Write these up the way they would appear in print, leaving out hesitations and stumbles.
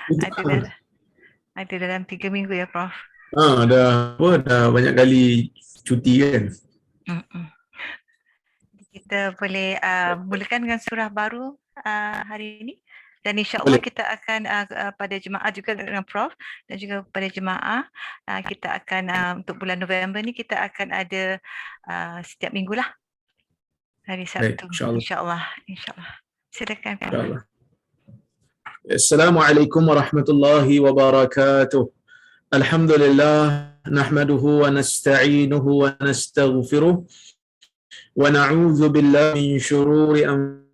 Ada dalam, ada dalam 3 minggu ya, Prof. Dah banyak kali cuti kan. Kita boleh mulakan dengan surah baru hari ini, dan insya-Allah Boleh. kita akan pada jemaah juga dengan Prof dan juga pada jemaah kita akan untuk bulan November ni kita akan ada setiap minggu lah hari Baik, Sabtu, insya-Allah. insya-Allah, insya-Allah. Silakan Prof. Insya-Allah. Assalamualaikum warahmatullahi wabarakatuh. Alhamdulillah nahmaduhu wa nasta'inuhu wa nastaghfiruh wa na'udzu billahi min syururi anfusina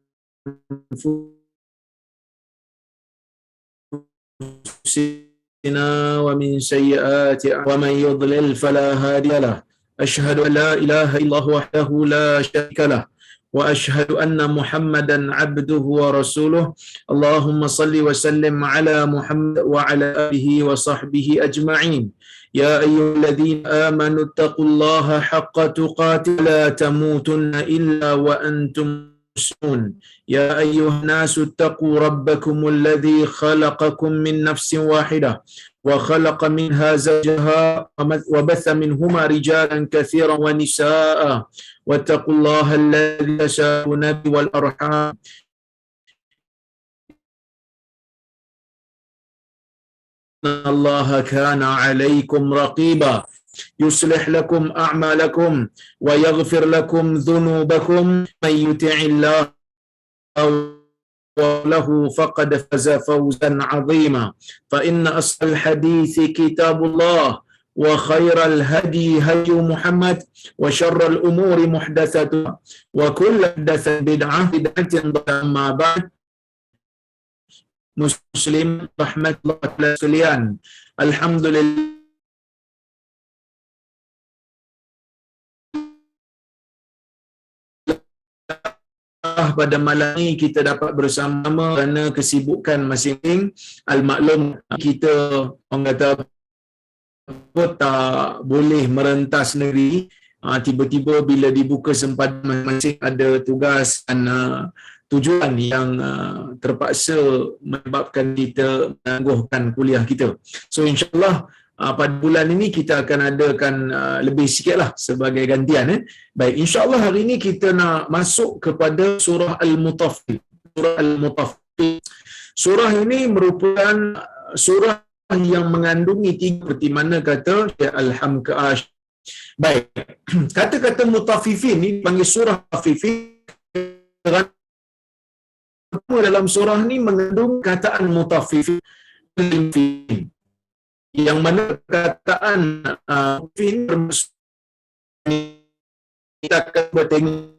wa min sayyiati wa man yudlil fala hadiya lahu. Asyhadu an la ilaha illallah wahdahu la syarika lahu wa asyhadu anna Muhammadan abduhu wa rasuluh. Allahumma salli wa sallim ala Muhammad wa ala alihi wa sahbihi ajma'in. Ya ayyuhalladzina amanu taqullaha haqqa tuqatih la tamutunna illa wa antum muslimun. Ya ayyuhan nasu taqu rabbakumul ladzi khalaqakum min nafsin wahidah wa khalaqa minha zawjaha wa batha minhuma rijalan katsiran wa nisaa'a wattaqullaha alladzi tasaaluna bihi wal arham Allaha kana 'alaykum raqiba. Yuslih lakum a'malakum wa yaghfir lakum dhunubakum may yuti'illah له فقد فاز فوزا عظيما فإن أصل الحديث كتاب الله وخير الهدي هدي محمد وشر الأمور محدثاتها وكل محدثة بدعة ما بعد. Muslim rahmatullahi sekalian, alhamdulillah pada malam ini kita dapat bersama kerana kesibukan masing-masing. Al-maklum kita orang kata apa, tak boleh merentas negeri. Tiba-tiba bila dibuka sempatan masing-masing ada tugas dan tujuan yang terpaksa menyebabkan kita menangguhkan kuliah kita. So insyaAllah pada bulan ini kita akan adakan lebih sikitlah sebagai gantian. Baik, insyaAllah hari ini kita nak masuk kepada surah Al-Mutaffifin. Surah Al-Mutaffifin. Surah ini merupakan surah yang mengandungi 3 seperti mana kata Al-Hamka'ash. Baik, kata-kata Mutaffifin ni panggil surah Mutaffifin kerana dalam surah ni mengandung kataan Mutaffifin, yang mana kataan fin kita akan bertengok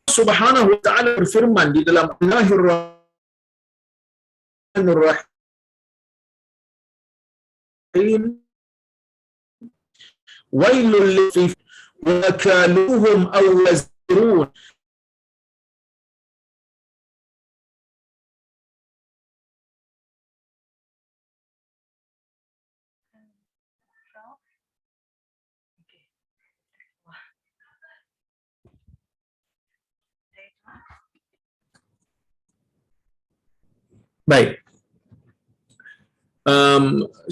Subhanahu wa ta'ala berfirman di dalam Bismillahirrahmanirrahim, wailul lil wa kaluhum aw yazrun. Baik.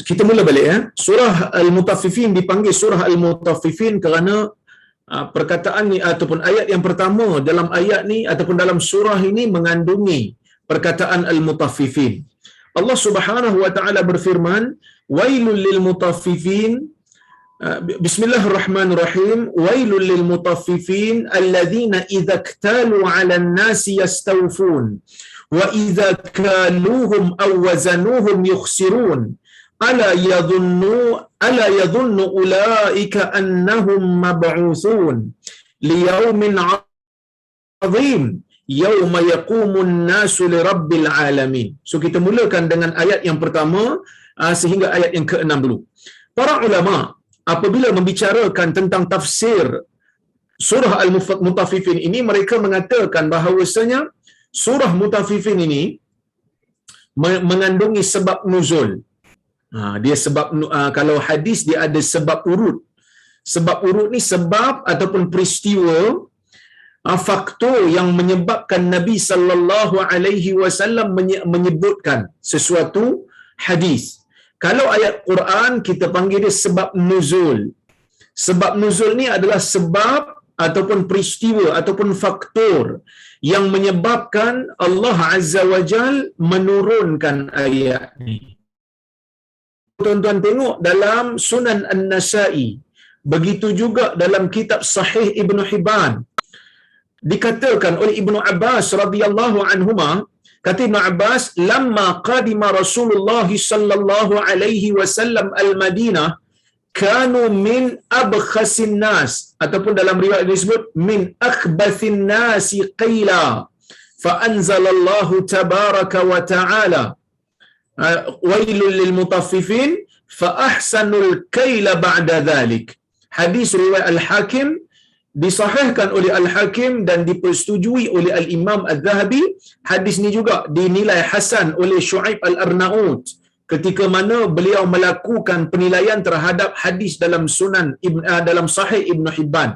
Kita mula balik ya. Surah Al-Mutaffifin dipanggil surah Al-Mutaffifin kerana perkataan ni ataupun ayat yang pertama dalam ayat ni ataupun dalam surah ini mengandungi perkataan Al-Mutaffifin. Allah Subhanahu wa taala berfirman, wailul lil mutaffifin. Bismillahirrahmanirrahim. Wailul lil mutaffifin alladzina idza iktalu 'alan nasi yastawfun wa idza kaluhum aw wazanuhum yukhsirun ala yadhunnu ulaika annahum mab'uthun liyaumin 'azim yauma yaqumun nasu lirabbil alamin. So kita mulakan dengan ayat yang pertama sehingga ayat yang ke-6 dulu. Para ulama apabila membicarakan tentang tafsir surah Al-Mutaffifin ini, mereka mengatakan bahawasanya surah Mutaffifin ini mengandungi sebab nuzul. Dia sebab, kalau hadis dia ada sebab urut. Sebab urut ni sebab ataupun peristiwa faktor yang menyebabkan Nabi sallallahu alaihi wasallam menyebutkan sesuatu hadis. Kalau ayat Quran kita panggil dia sebab nuzul. Sebab nuzul ni adalah sebab ataupun peristiwa ataupun faktor yang menyebabkan Allah Azza wa Jal menurunkan ayat ni. Tuan-tuan tengok dalam Sunan An-Nasa'i, begitu juga dalam kitab Sahih Ibn Hibban, dikatakan oleh Ibnu Abbas radhiyallahu anhuma, kata Ibnu Abbas, lamma qadima Rasulullah sallallahu alaihi wasallam al-Madinah kanu min abkhasin nas, ataupun dalam riwayat disebut min akhbathin nasi qila fa anzalallahu tabaraka wa ta'ala wailul lil mutaffifin fa ahsanul kaila ba'da dhalik. Hadis riwayat Al-Hakim, disahihkan oleh Al-Hakim dan dipersetujui oleh Al-Imam Al-Zahabi. Hadis ni juga dinilai hasan oleh Syuaib Al-Arnaut ketika mana beliau melakukan penilaian terhadap hadis dalam dalam Sahih Ibn Hibban.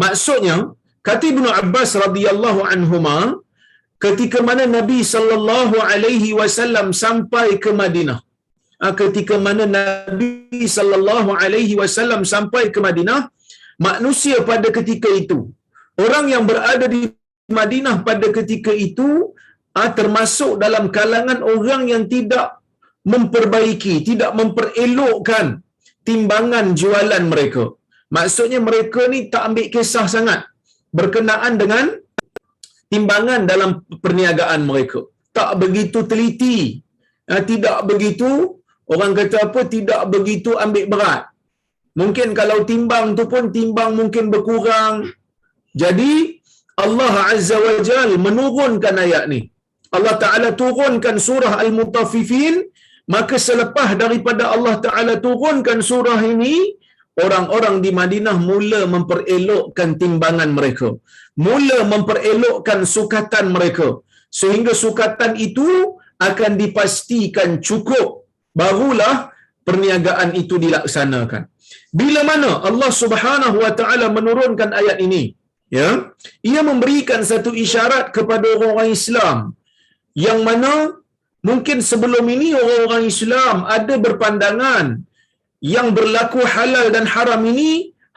Maksudnya, kata Ibnu Abbas radhiyallahu anhuma, ketika mana Nabi sallallahu alaihi wasallam sampai ke Madinah, ketika mana Nabi sallallahu alaihi wasallam sampai ke Madinah, manusia pada ketika itu, orang yang berada di Madinah pada ketika itu termasuk dalam kalangan orang yang tidak memperbaiki, tidak memperelokkan timbangan jualan mereka. Maksudnya mereka ni tak ambil kisah sangat berkenaan dengan timbangan dalam perniagaan mereka. Tak begitu teliti, tidak begitu, orang kata apa, tidak begitu ambil berat. Mungkin kalau timbang tu pun timbang mungkin berkurang. Jadi Allah Azza wa Jal menurunkan ayat ni. Allah Ta'ala turunkan surah Al-Mutaffifin, maka selepas daripada Allah Ta'ala turunkan surah ini, orang-orang di Madinah mula memperelokkan timbangan mereka, mula memperelokkan sukatan mereka, sehingga sukatan itu akan dipastikan cukup, barulah perniagaan itu dilaksanakan. Bila mana Allah Subhanahu wa Ta'ala menurunkan ayat ini, ya, ia memberikan satu isyarat kepada orang-orang Islam yang mana mungkin sebelum ini orang-orang Islam ada berpandangan yang berlaku halal dan haram ini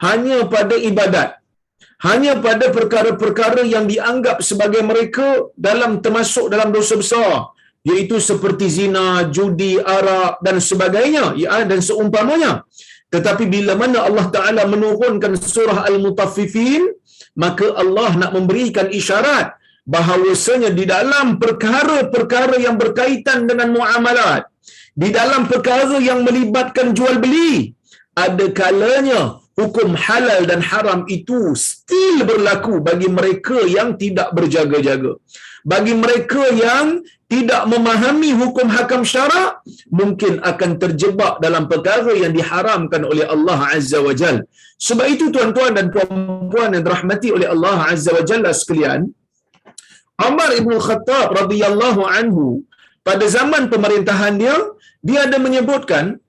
hanya pada ibadat, hanya pada perkara-perkara yang dianggap sebagai mereka termasuk dalam dosa besar, iaitu seperti zina, judi, arak dan sebagainya, ya, dan seumpamanya. Tetapi bila mana Allah Ta'ala menurunkan surah Al-Mutaffifin, maka Allah nak memberikan isyarat bahawasanya di dalam perkara-perkara yang berkaitan dengan muamalat, di dalam perkara yang melibatkan jual beli, ada kalanya hukum halal dan haram itu still berlaku bagi mereka yang tidak berjaga-jaga. Bagi mereka yang tidak memahami hukum hakam syarak, mungkin akan terjebak dalam perkara yang diharamkan oleh Allah Azza wa Jal. Sebab itu tuan-tuan dan puan-puan yang dirahmati oleh Allah Azza wa Jalla sekalian, Umar Ibn Khattab radhiyallahu anhu, pada zaman pemerintahan dia ada menyebutkan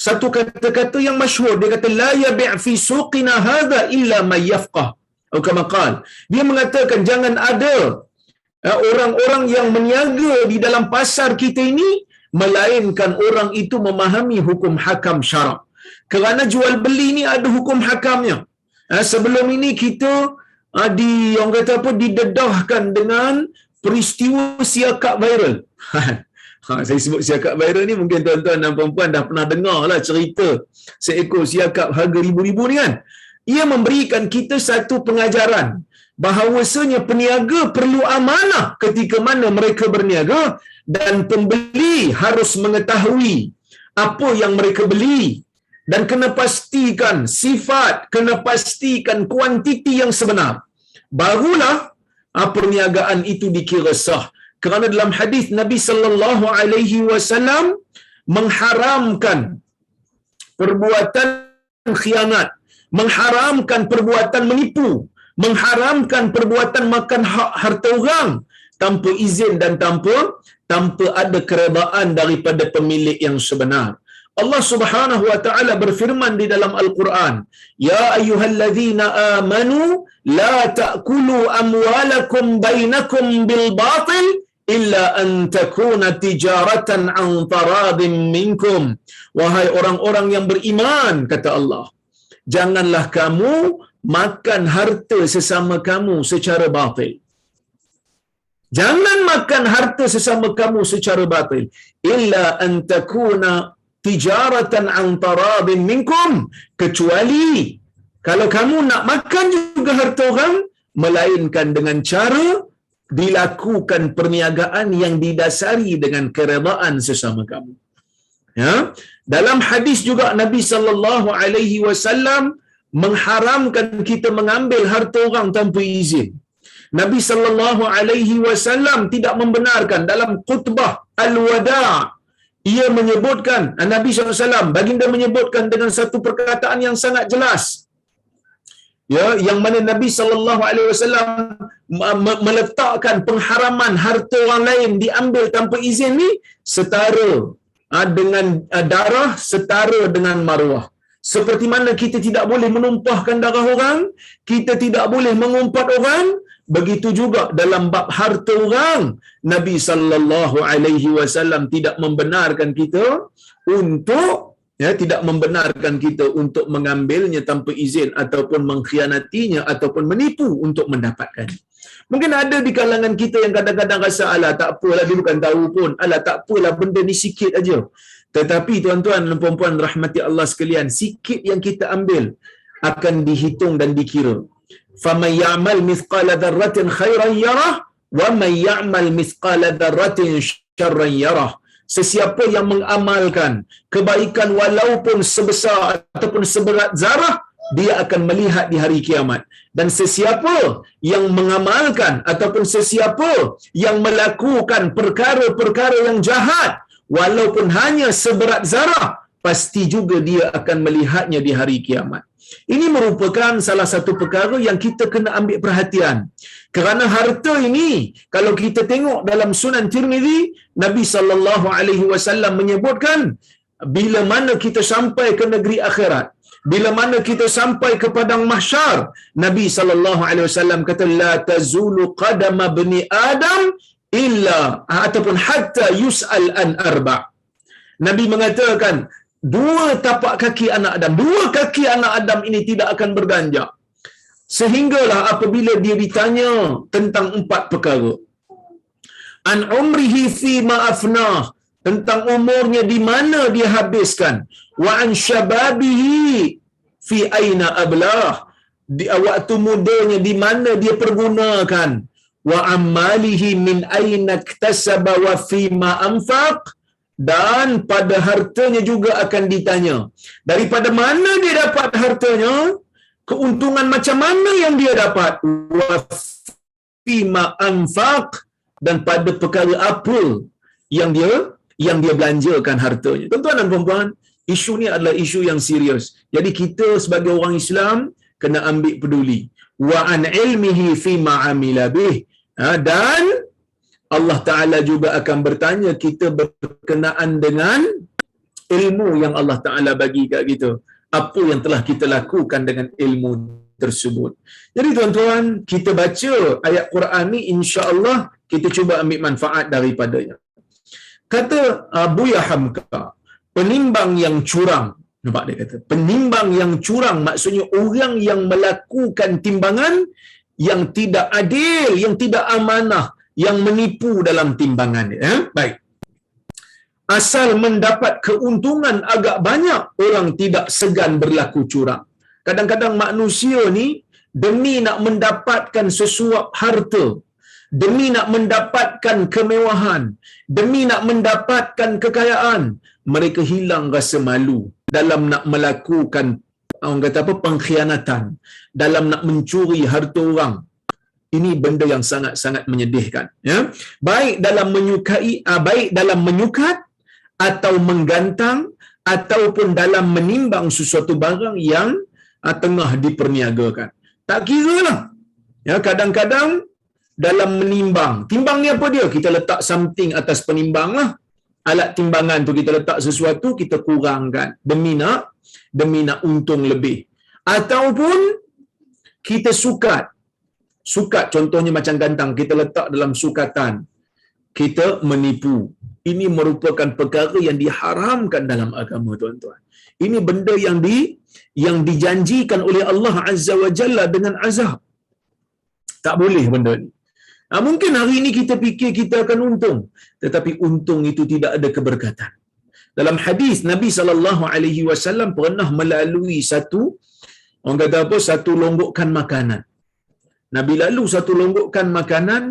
satu kata-kata yang masyhur. Dia kata, la yabi' fi suqina hadha illa may yafqah. Atau kama qala, dia mengatakan jangan ada orang-orang yang meniaga di dalam pasar kita ini melainkan orang itu memahami hukum hakam syarak. Kerana jual beli ni ada hukum hakamnya. Sebelum ini kita orang kata apa, didedahkan dengan peristiwa siakak viral. Saya sebut siakak viral ni, mungkin tuan-tuan dan puan-puan dah pernah dengar lah cerita seekor siakak harga ribu-ribu ni kan. Ia memberikan kita satu pengajaran bahawasanya peniaga perlu amanah ketika mana mereka berniaga, dan pembeli harus mengetahui apa yang mereka beli, dan kena pastikan sifat, kena pastikan kuantiti yang sebenar, barulah perniagaan itu dikira sah. Kerana dalam hadis Nabi sallallahu alaihi wasallam mengharamkan perbuatan khianat, mengharamkan perbuatan menipu, mengharamkan perbuatan makan hak harta orang tanpa izin dan tanpa ada keredaan daripada pemilik yang sebenar. Allah Subhanahu wa taala berfirman di dalam Al-Quran, ya ayyuhallazina amanu la ta'kulu amwalakum bainakum bil batil illa an takuna tijaratan an taradin minkum. Wahai orang-orang yang beriman, kata Allah, janganlah kamu makan harta sesama kamu secara batil. Jangan makan harta sesama kamu secara batil. Illa an takuna tijaratan an taradin minkum, kecuali kalau kamu nak makan juga harta orang, melainkan dengan cara dilakukan perniagaan yang didasari dengan keredaan sesama kamu. Ya, dalam hadis juga Nabi sallallahu alaihi wasallam mengharamkan kita mengambil harta orang tanpa izin. Nabi sallallahu alaihi wasallam tidak membenarkan dalam khutbah al-wada'. Ia menyebutkan, Nabi SAW, baginda menyebutkan dengan satu perkataan yang sangat jelas, ya, yang mana Nabi SAW meletakkan pengharaman harta orang lain diambil tanpa izin ni setara dengan darah, setara dengan maruah. Seperti mana kita tidak boleh menumpahkan darah orang, kita tidak boleh mengumpat orang, begitu juga dalam bab harta orang, Nabi sallallahu alaihi wasallam tidak membenarkan kita untuk, ya, tidak membenarkan kita untuk mengambilnya tanpa izin ataupun mengkhianatinya ataupun menipu untuk mendapatkan. Mungkin ada di kalangan kita yang kadang-kadang rasa, alah tak apalah, dia bukan tahu pun, alah tak apalah, benda ni sikit aja. Tetapi tuan-tuan dan puan-puan rahmati Allah sekalian, sikit yang kita ambil akan dihitung dan dikira. Faman ya'mal mithqala dzarratin khairan yarah wa man ya'mal mithqala dzarratin syarran yarah. Sesiapa yang mengamalkan kebaikan walaupun sebesar ataupun seberat zarah, dia akan melihat di hari kiamat. Dan sesiapa yang mengamalkan ataupun sesiapa yang melakukan perkara-perkara yang jahat walaupun hanya seberat zarah, pasti juga dia akan melihatnya di hari kiamat. Ini merupakan salah satu perkara yang kita kena ambil perhatian. Kerana harta ini, kalau kita tengok dalam Sunan Tirmizi, Nabi sallallahu alaihi wasallam menyebutkan, bila mana kita sampai ke negeri akhirat, bila mana kita sampai ke padang mahsyar, Nabi sallallahu alaihi wasallam kata, la tazulu qadama bani Adam illa ataupun hatta yus'al an arba'. Nabi mengatakan, dua tapak kaki anak Adam, dua kaki anak Adam ini tidak akan berganjak sehinggalah apabila dia ditanya tentang empat perkara. An umrihi fi ma afnah, tentang umurnya di mana dia habiskan. Wa an syababihi fi aina ablah, di waktu mudanya di mana dia pergunakan. Wa amalihi min aina iktasaba wa fi ma anfaq, dan pada hartanya juga akan ditanya daripada mana dia dapat hartanya, keuntungan macam mana yang dia dapat, wa fima anfaq, dan pada perkara apa yang dia belanjakan hartanya. Tuan-tuan dan puan-puan, isu ni adalah isu yang serius. Jadi kita sebagai orang Islam kena ambil peduli. Wa an ilmihi fima amila bih, dan Allah Ta'ala juga akan bertanya kita berkenaan dengan ilmu yang Allah Ta'ala bagi kat kita. Apa yang telah kita lakukan dengan ilmu tersebut. Jadi tuan-tuan, kita baca ayat Quran ni, insya-Allah kita cuba ambil manfaat daripadanya. Kata Buya Hamka, penimbang yang curang. Nampak dia kata, penimbang yang curang maksudnya orang yang melakukan timbangan yang tidak adil, yang tidak amanah, yang menipu dalam timbangan dia. Baik. Asal mendapat keuntungan agak banyak, orang tidak segan berlaku curang. Kadang-kadang manusia ni demi nak mendapatkan sesuap harta, demi nak mendapatkan kemewahan, demi nak mendapatkan kekayaan, mereka hilang rasa malu dalam nak melakukan, orang kata apa, pengkhianatan, dalam nak mencuri harta orang. Ini benda yang sangat-sangat menyedihkan, ya. Baik dalam menyukai, baik dalam menyukat atau menggantang, ataupun dalam menimbang sesuatu barang yang tengah diperniagakan. Tak kira lah, ya, kadang-kadang dalam menimbang, timbang ni apa dia? Kita letak something atas penimbang lah, alat timbangan tu kita letak sesuatu, kita kurangkan demi nak untung lebih. Ataupun kita sukat contohnya macam gantang, kita letak dalam sukatan, kita menipu. Ini merupakan perkara yang diharamkan dalam agama, tuan-tuan. Ini benda yang dijanjikan oleh Allah Azza wa Jalla dengan azab. Tak boleh benda ni. Mungkin hari ini kita fikir kita akan untung, tetapi untung itu tidak ada keberkatan. Dalam hadis Nabi SAW pernah melalui satu longgokan makanan. Nabi lalu satu longgokan makanan,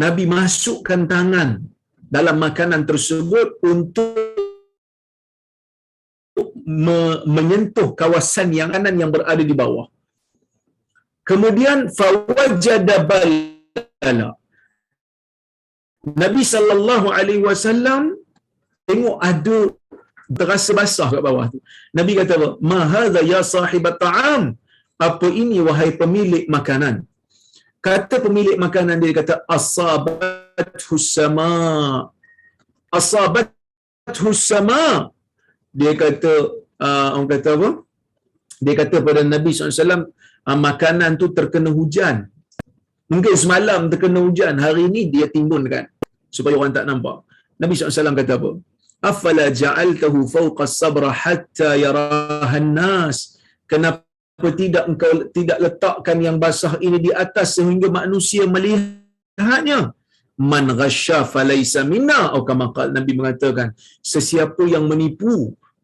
Nabi masukkan tangan dalam makanan tersebut untuk menyentuh kawasan yang kanan yang berada di bawah. Kemudian fawajada bala. Nabi SAW tengok ada terasa basah kat bawah tu. Nabi kata apa? Ma hadza ya sahibat ta'am. Apa ini wahai pemilik makanan? Kata pemilik makanan, dia kata asabathu sama. Asabathu sama. Dia kata orang kata apa? Dia kata pada Nabi SAW, makanan tu terkena hujan. Mungkin semalam terkena hujan, hari ini dia timbunkan supaya orang tak nampak. Nabi SAW kata apa? Afala ja'altahu fawqa sabra hatta yarahan nas. Kenapa engkau tidak letakkan yang basah ini di atas sehingga manusia melihatnya? Man ghasya falaysa minna, atau kama qala, Nabi mengatakan, sesiapa yang menipu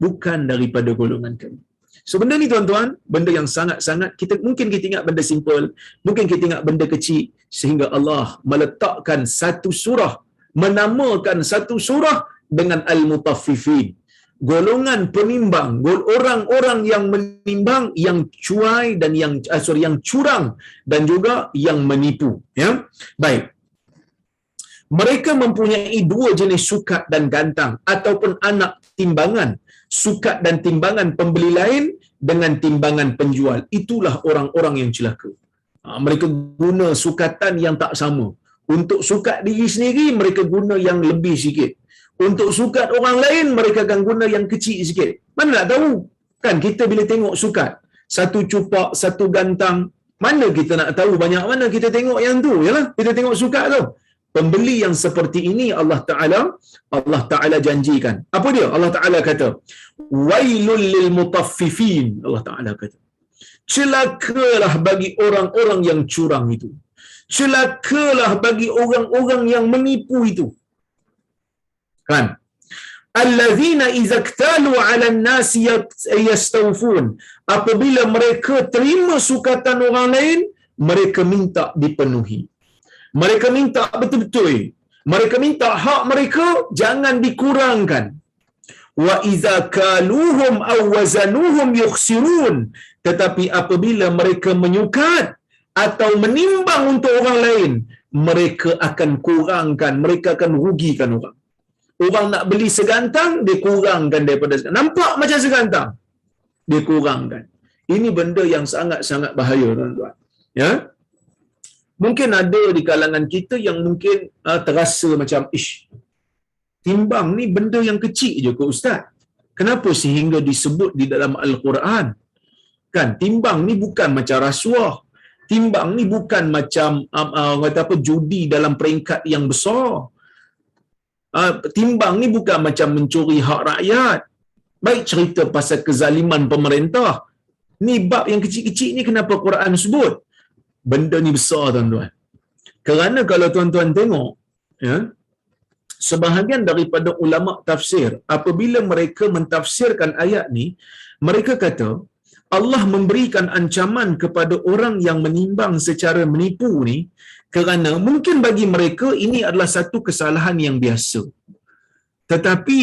bukan daripada golongan kami. So benda ni tuan-tuan, benda yang sangat-sangat mungkin kita ingat benda simple, mungkin kita ingat benda kecil, sehingga Allah meletakkan satu surah, menamakan satu surah dengan Al-Mutaffifin. Golongan penimbang, orang-orang yang menimbang, yang cuai dan yang curang dan juga yang menipu, ya. Baik. Mereka mempunyai dua jenis sukat dan gantang ataupun anak timbangan. Sukat dan timbangan pembeli lain dengan timbangan penjual. Itulah orang-orang yang celaka. Mereka guna sukatan yang tak sama. Untuk sukat diri sendiri, mereka guna yang lebih sikit. Untuk sukat orang lain, mereka akan guna yang kecil sikit. Mana nak tahu? Kan kita bila tengok sukat, satu cupak, satu gantang, mana kita nak tahu banyak mana kita tengok yang tu, yalah. Kita tengok sukat tu. Pembeli yang seperti ini Allah Ta'ala janjikan. Apa dia? Allah Ta'ala kata, wailul lil mutaffifin. Allah Ta'ala kata, celakalah bagi orang-orang yang curang itu. Celakalah bagi orang-orang yang menipu itu. Kan? Allazina idza iktalu 'alan nasi yastawfun. Apabila mereka terima sukatan orang lain, mereka minta dipenuhi. Mereka minta betul-betul. Mereka minta hak mereka jangan dikurangkan. Wa idza kaluhum aw wazanuhum yukhsirun. Tetapi apabila mereka menyukat atau menimbang untuk orang lain, mereka akan kurangkan, mereka akan rugikan orang. Orang nak beli segantang, dia kurangkan daripada segantang. Nampak macam segantang, dia kurangkan. Ini benda yang sangat-sangat bahaya, tuan-tuan. Ya? Mungkin ada di kalangan kita yang mungkin terasa macam, timbang ni benda yang kecil je ke Ustaz? Kenapa sehingga disebut di dalam Al-Quran? Kan, timbang ni bukan macam rasuah. Timbang ni bukan macam judi dalam peringkat yang besar. Timbang ni bukan macam mencuri hak rakyat. Baik cerita pasal kezaliman pemerintah. Ni bab yang kecil-kecil ni kenapa Quran sebut? Benda ni besar, tuan-tuan. Kerana kalau tuan-tuan tengok, ya, sebahagian daripada ulama tafsir, apabila mereka mentafsirkan ayat ni, mereka kata Allah memberikan ancaman kepada orang yang menimbang secara menipu ni, kerana mungkin bagi mereka ini adalah satu kesalahan yang biasa. Tetapi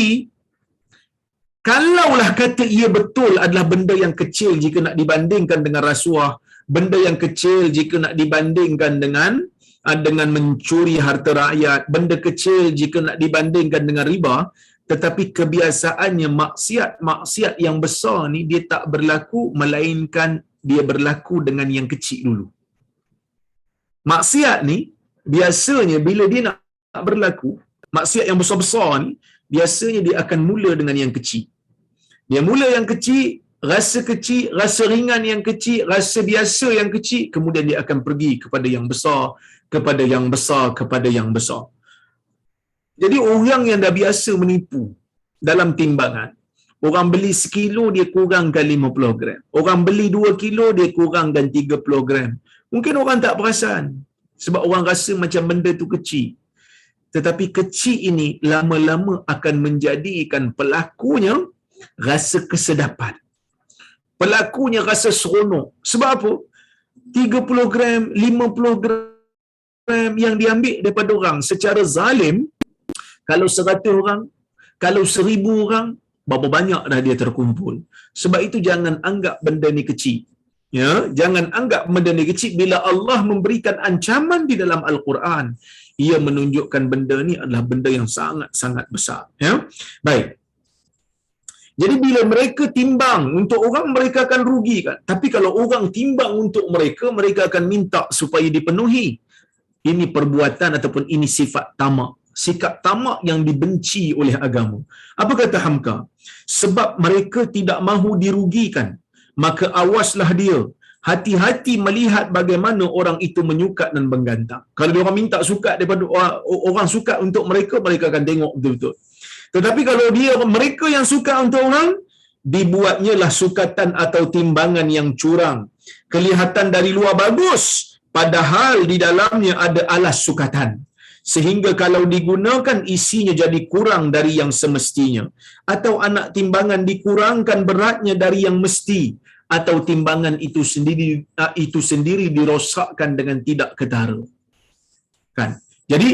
kalaulah kata ia betul adalah benda yang kecil jika nak dibandingkan dengan rasuah, benda yang kecil jika nak dibandingkan dengan mencuri harta rakyat, benda kecil jika nak dibandingkan dengan riba, tetapi kebiasaannya maksiat yang besar ni dia tak berlaku, melainkan dia berlaku dengan yang kecil dulu. Maksiat ni biasanya bila dia nak berlaku, maksiat yang besar-besar ni biasanya dia akan mula dengan yang kecil. Dia mula yang kecil, rasa ringan yang kecil, rasa biasa yang kecil, kemudian dia akan pergi kepada yang besar, kepada yang besar, kepada yang besar. Jadi orang yang dah biasa menipu dalam timbangan, orang beli 1 kilo dia kurangkan 50 gram. Orang beli 2 kilo dia kurangkan 30 gram. Mungkin orang tak perasan sebab orang rasa macam benda tu kecil. Tetapi kecil ini lama-lama akan menjadikan pelakunya rasa kesedapan. Pelakunya rasa seronok. Sebab apa? 30 gram, 50 gram yang diambil daripada orang secara zalim, kalau 100 orang, kalau 1000 orang, berapa banyak dah dia terkumpul. Sebab itu jangan anggap benda ni kecil. Ya, jangan anggap benda ni kecil. Bila Allah memberikan ancaman di dalam Al-Quran, ia menunjukkan benda ni adalah benda yang sangat-sangat besar. Ya, baik. Jadi bila mereka timbang untuk orang, mereka akan rugikan. Tapi kalau orang timbang untuk mereka, mereka akan minta supaya dipenuhi. Ini perbuatan ataupun ini sifat tamak. Sikap tamak yang dibenci oleh agama. Apa kata Hamka? Sebab mereka tidak mahu dirugikan, maka awaslah dia. Hati-hati melihat bagaimana orang itu menyukat dan menggantang. Kalau dia orang minta sukat daripada orang sukat untuk mereka, mereka akan tengok betul-betul. Tetapi kalau mereka yang suka untuk orang, dibuatnya lah sukatan atau timbangan yang curang. Kelihatan dari luar bagus, padahal di dalamnya ada alas sukatan. Sehingga kalau digunakan isinya jadi kurang dari yang semestinya. Atau anak timbangan dikurangkan beratnya dari yang mesti. Atau timbangan itu sendiri dirosakkan dengan tidak ketara. Kan? Jadi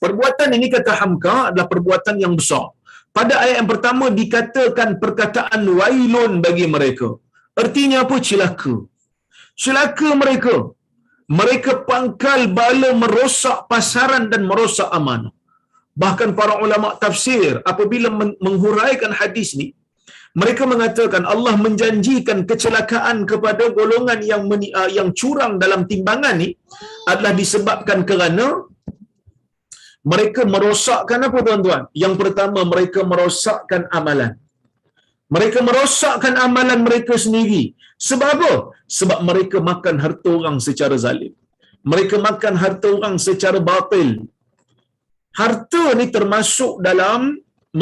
perbuatan ini kata Hamka adalah perbuatan yang besar. Pada ayat yang pertama dikatakan perkataan wailun bagi mereka. Artinya apa? Celaka. Celaka mereka. Mereka pangkal bala merosak pasaran dan merosak amanah. Bahkan para ulama tafsir apabila menghuraikan hadis ni, mereka mengatakan Allah menjanjikan kecelakaan kepada golongan yang curang dalam timbangan ni adalah disebabkan kerana mereka merosakkan apa tuan-tuan? Yang pertama, mereka merosakkan amalan. Mereka merosakkan amalan mereka sendiri. Sebab apa? Sebab mereka makan harta orang secara zalim. Mereka makan harta orang secara batil. Harta ni termasuk dalam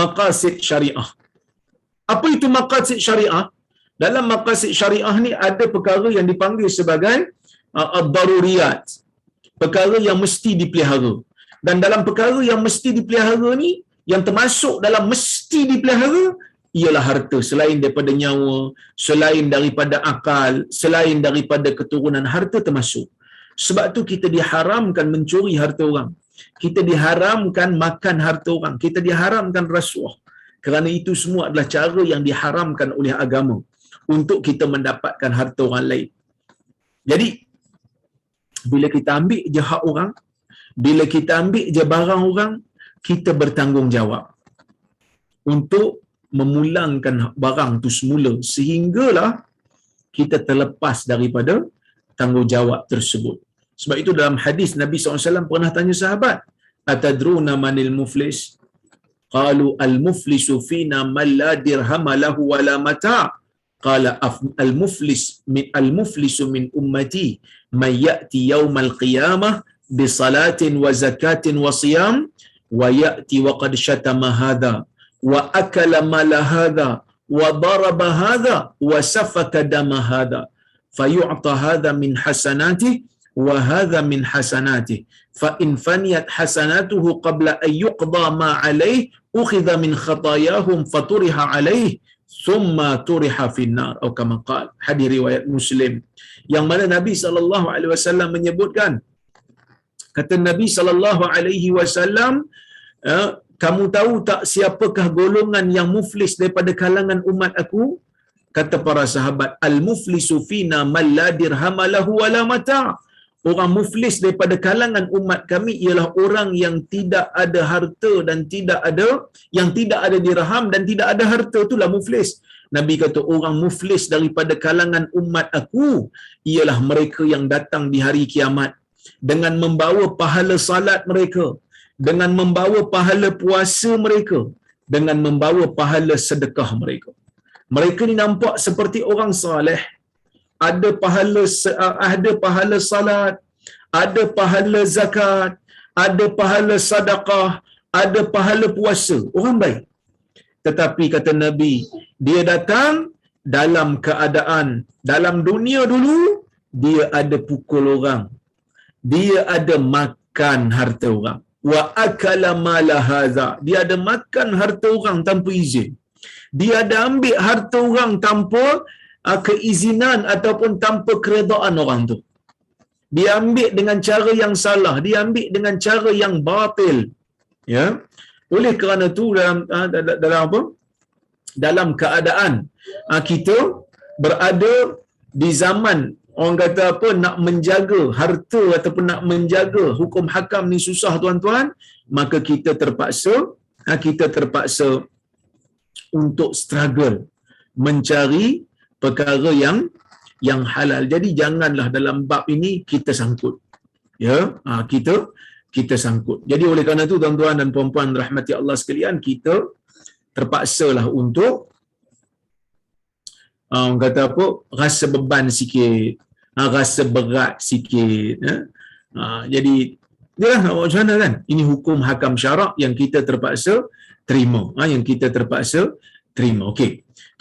maqasid syariah. Apa itu maqasid syariah? Dalam maqasid syariah ni ada perkara yang dipanggil sebagai ad-daruriyat. Perkara yang mesti dipelihara. Dan dalam perkara yang mesti dipelihara ni, yang termasuk dalam mesti dipelihara, ialah harta. Selain daripada nyawa, selain daripada akal, selain daripada keturunan, harta termasuk. Sebab tu kita diharamkan mencuri harta orang. Kita diharamkan makan harta orang. Kita diharamkan rasuah. Kerana itu semua adalah cara yang diharamkan oleh agama untuk kita mendapatkan harta orang lain. Jadi, bila kita ambil je hak orang, bila kita ambil je barang orang, kita bertanggungjawab untuk memulangkan barang tu semula sehinggalah kita terlepas daripada tanggungjawab tersebut. Sebab itu dalam hadis Nabi SAW pernah tanya sahabat, atadruna manil muflis? Qalu al-muflisu fina man la dirhama lahu wala mata. Qala al-muflisu min ummati man ya'ti yawmal qiyamah bi salatin wa zakatin wa siyam wa ya'ti wa qad shatama hadha wa akala mala hadha wa daraba hadha wa safaka dama hadha fayu'ta hadha min hasanatihi wa hadha min hasanatihi fa in faniyat hasanatuhu qabla an yuqda ma alayhi ukhidha min khatayahum faturiha alayhi thumma turiha finnar atau kama qala. Hadis riwayat Muslim, yang mana Nabi sallallahu alaihi wasallam menyebutkan, kata Nabi sallallahu alaihi wasallam, kamu tahu tak siapakah golongan yang muflis daripada kalangan umat aku? Kata para sahabat, al-muflisu fina man la dirhama lahu wala mata. Orang muflis daripada kalangan umat kami ialah orang yang tidak ada harta dan tidak ada dirham dan tidak ada harta, itulah muflis. Nabi kata orang muflis daripada kalangan umat aku ialah mereka yang datang di hari kiamat dengan membawa pahala salat mereka, dengan membawa pahala puasa mereka, dengan membawa pahala sedekah mereka. Mereka ni nampak seperti orang soleh, ada pahala salat, ada pahala zakat, ada pahala sedekah, ada pahala puasa. Orang baik. Tetapi kata Nabi, dia datang dalam keadaan dalam dunia dulu dia ada pukul orang, dia ada makan harta orang. Wa akala mala hadza, dia ada makan harta orang tanpa izin. Dia ada ambil harta orang tanpa keizinan ataupun tanpa keredaan orang tu. Dia ambil dengan cara yang salah, dia ambil dengan cara yang batil. Ya. Oleh kerana tu dalam apa? Dalam keadaan kita berada di zaman orang kata apa, nak menjaga harta ataupun nak menjaga hukum hakam ni susah tuan-tuan, maka kita terpaksa untuk struggle mencari perkara yang halal. Jadi janganlah dalam bab ini kita sangkut. Ya, kita sangkut. Jadi oleh kerana itu tuan-tuan dan puan-puan rahmati Allah sekalian, kita terpaksalah untuk orang kata apa, rasa beban sikit, rasa berat sikit. Jadi dia nak buat macam mana kan? Ini hukum hakam syarak yang kita terpaksa terima. Yang kita terpaksa terima. Okey.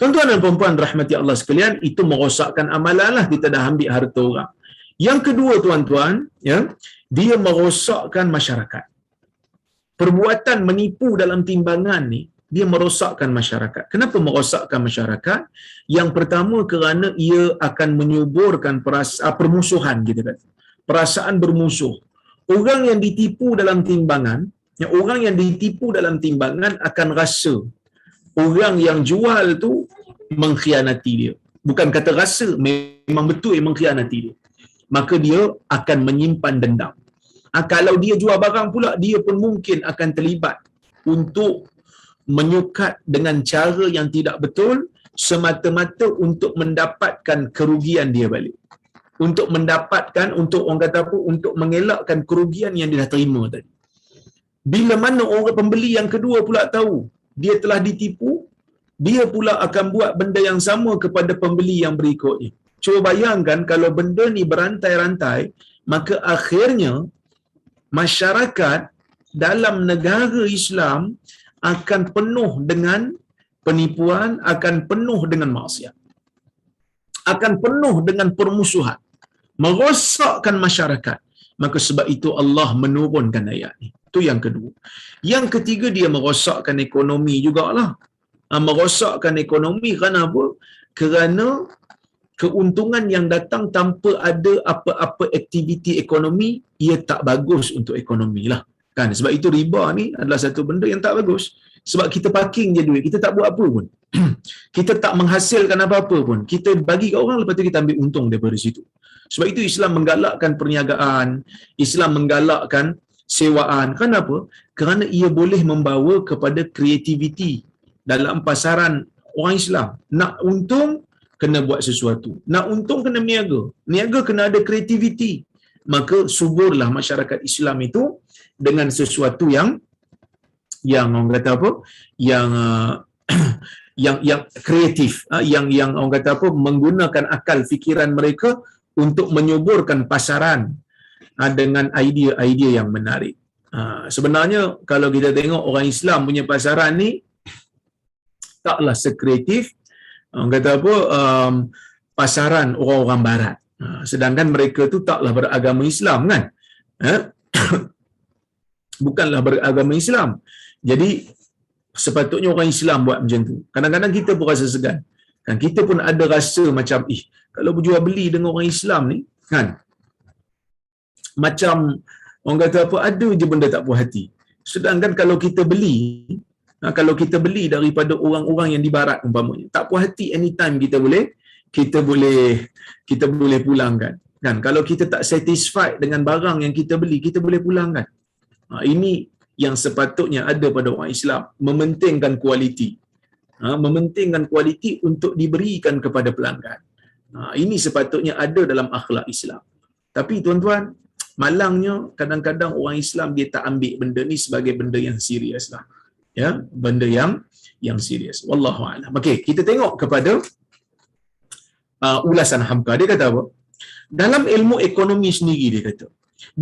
Tuan-tuan dan puan-puan rahmati Allah sekalian, itu merosakkan amalan lah, kita dah ambil harta orang. Yang kedua tuan-tuan, ya, dia merosakkan masyarakat. Perbuatan menipu dalam timbangan ni, dia merosakkan masyarakat. Kenapa merosakkan masyarakat? Yang pertama kerana ia akan menyuburkan permusuhan, kita kata. Perasaan bermusuh. Orang yang ditipu dalam timbangan, akan rasa orang yang jual tu mengkhianati dia. Bukan kata rasa, memang betul yang mengkhianati dia. Maka dia akan menyimpan dendam. Kalau dia jual barang pula, dia pun mungkin akan terlibat untuk menyukat dengan cara yang tidak betul, semata-mata untuk mendapatkan kerugian dia balik. Untuk orang kata apa, untuk mengelakkan kerugian yang dia dah terima tadi. Bila mana orang pembeli yang kedua pula tahu dia telah ditipu, dia pula akan buat benda yang sama kepada pembeli yang berikutnya. Cuba bayangkan kalau benda ni berantai-rantai, maka akhirnya masyarakat dalam negara Islam akan penuh dengan penipuan, akan penuh dengan maksiat, akan penuh dengan permusuhan, merosakkan masyarakat. Maka sebab itu Allah menurunkan ayat ni. Itu yang kedua. Yang ketiga, dia merosakkan ekonomi jugalah. Merosakkan ekonomi kerana apa? Kerana keuntungan yang datang tanpa ada apa-apa aktiviti ekonomi, ia tak bagus untuk ekonomi lah. Kan? Sebab itu riba ni adalah satu benda yang tak bagus. Sebab kita parking je duit, kita tak buat apa pun. Kita tak menghasilkan apa-apa pun. Kita bagi kat orang, lepas tu kita ambil untung daripada situ. Sebab itu Islam menggalakkan perniagaan, Islam menggalakkan sewaan. Kenapa? Kerana ia boleh membawa kepada kreativiti dalam pasaran orang Islam. Nak untung, kena buat sesuatu. Nak untung, kena niaga. Niaga kena ada kreativiti. Maka suburlah masyarakat Islam itu dengan sesuatu yang orang kata apa? Yang kreatif, yang orang kata apa? Menggunakan akal fikiran mereka untuk menyuburkan pasaran dengan idea-idea yang menarik. Sebenarnya kalau kita tengok orang Islam punya pasaran ni taklah sekreatif orang kata apa, pasaran orang-orang barat. Sedangkan mereka tu taklah beragama Islam kan. Bukanlah beragama Islam. Jadi sepatutnya orang Islam buat macam tu. Kadang-kadang kita pun rasa segan. Kan kita pun ada rasa macam kalau berjual beli dengan orang Islam ni kan, macam orang kata apa, ada je benda tak puas hati. Sedangkan kalau kita beli daripada orang-orang yang di barat umpamanya, tak puas hati, anytime kita boleh pulangkan. Kan kalau kita tak satisfied dengan barang yang kita beli, kita boleh pulangkan. Ini yang sepatutnya ada pada orang Islam, mementingkan kualiti. Mementingkan kualiti untuk diberikan kepada pelanggan. Ini sepatutnya ada dalam akhlak Islam. Tapi tuan-tuan, Malangnya kadang-kadang orang Islam dia tak ambil benda ni sebagai benda yang serius lah. Ya, benda yang serius. Wallahu a'lam. Okey, kita tengok kepada ulasan Hamka. Dia kata apa? Dalam ilmu ekonomi sendiri dia kata,